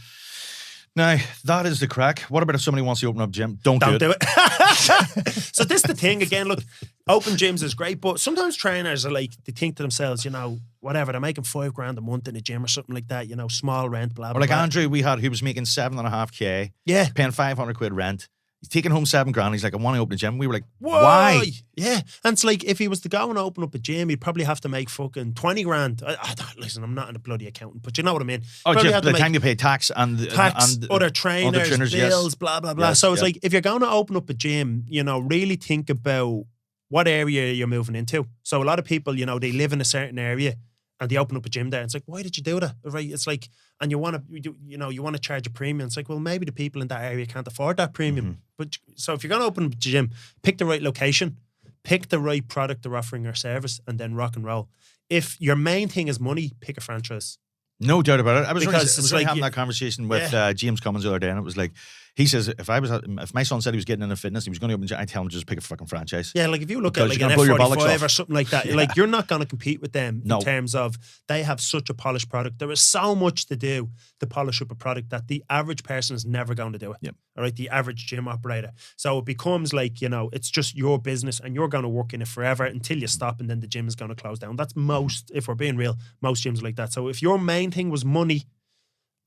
Now, that is the crack. What about if somebody wants to open up a gym? Don't do it. So this is the thing again. Look, open gyms is great, but sometimes trainers are like, they think to themselves, you know, whatever, they're making $5,000 a month in a gym or something like that, you know, small rent, blah, Or blah, like blah. Andrew, he was making 7.5K, Yeah. paying 500 quid rent. He's taking home $7,000. He's like, I want to open a gym. We were like, Why? why? Yeah. And it's like, if he was to go and open up a gym, he'd probably have to make fucking 20 grand. Listen, I'm not a bloody accountant, but you know what I mean. Oh, Probably Jim, have by to the make time you pay tax and other trainers, bills, yes. blah, blah, blah. Yes, So it's yeah. like, if you're going to open up a gym, you know, really think about what area you're moving into. So a lot of people, you know, they live in a certain area and they open up a gym there. It's like, why did you do that? Right? It's like, and you want to charge a premium. It's like, well, maybe the people in that area can't afford that premium. But so if you're going to open up a gym, pick the right location, pick the right product they're offering or service, and then rock and roll. If your main thing is money, pick a franchise. No doubt about it. I was Because it's like having that conversation with James Cummins the other day, and it was like, he says, if my son said he was getting into fitness, he was going to open a gym, I'd tell him to just pick a fucking franchise. Yeah, like if you look Because at like you're an gonna blow your bollocks F45 off. or something like that, like you're not going to compete with them No. in terms of they have such a polished product. There is so much to do to polish up a product that the average person is never going to do it. Yep. All right, the average gym operator. So it becomes like, you know, it's just your business and you're going to work in it forever until you stop, and then the gym is going to close down. That's most, if we're being real, most gyms are like that. So if your main thing was money,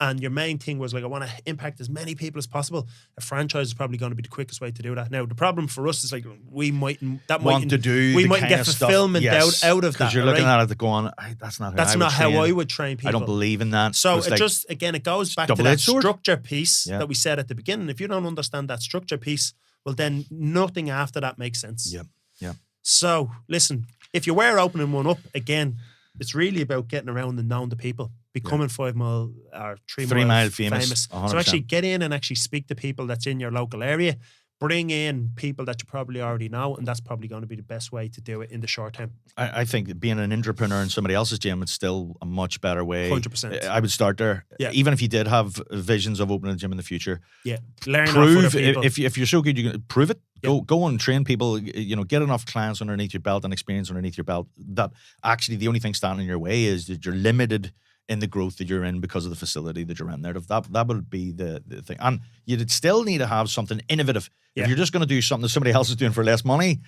and your main thing was like, I want to impact as many people as possible, a franchise is probably going to be the quickest way to do that. Now, the problem for us is like, we mightn't get fulfillment out of that. Because you're looking at it going, that's not how I would train people. I don't believe in that. So It's it like, just, again, it goes back to that double-edged sword. structure piece Yeah. that we said at the beginning. If you don't understand that structure piece, well, then nothing after that makes sense. Yeah. So, listen, if you were opening one up, again, it's really about getting around and knowing the people, becoming 5 mile or 3 3 mile mile famous, So 100%. actually get in and actually speak to people that's in your local area. bring in people that you probably already know, and that's probably going to be the best way to do it in the short term. I think that being an entrepreneur in somebody else's gym is still a much better way. 100%. I would start there. Yeah. Even if you did have visions of opening a gym in the future. Yeah. Learn off Prove other people. if you're so good, you can prove it. Go and train people. Get enough clients underneath your belt and experience underneath your belt that actually the only thing standing in your way is that you're limited in the growth that you're in because of the facility that you're in there. That would be the thing. And you'd still need to have something innovative. Yeah. If you're just going to do something that somebody else is doing for less money,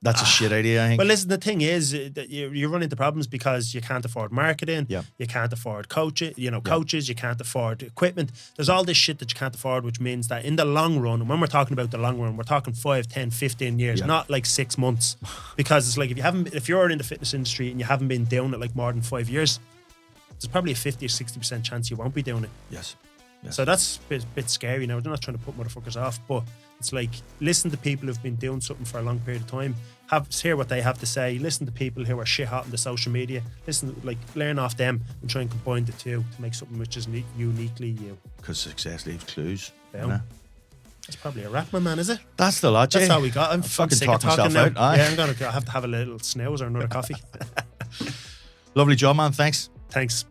that's a shit idea, I think. Well, listen, the thing is that you run into problems because you can't afford marketing. Yeah. You can't afford coaches, you can't afford equipment. There's all this shit that you can't afford, which means that in the long run, and when we're talking about the long run, we're talking 5, 10, 15 years, not like 6 months. Because it's like if you're in the fitness industry and you haven't been doing it like more than 5 years, there's probably a 50 or 60% chance you won't be doing it. Yes. So that's a bit scary now. They're not trying to put motherfuckers off, but it's like, listen to people who've been doing something for a long period of time. Hear what they have to say. Listen to people who are shit hot on the social media. Learn off them and try and combine the two to make something which is uniquely you. Because success leaves clues. Yeah. That's probably a wrap, my man, is it? That's the lot, Jay. That's all we got. I'm fucking sick of talking talking myself now. out. Aye. Yeah, I'm going to have to have a little snooze or another coffee. Lovely job, man. Thanks. Thanks.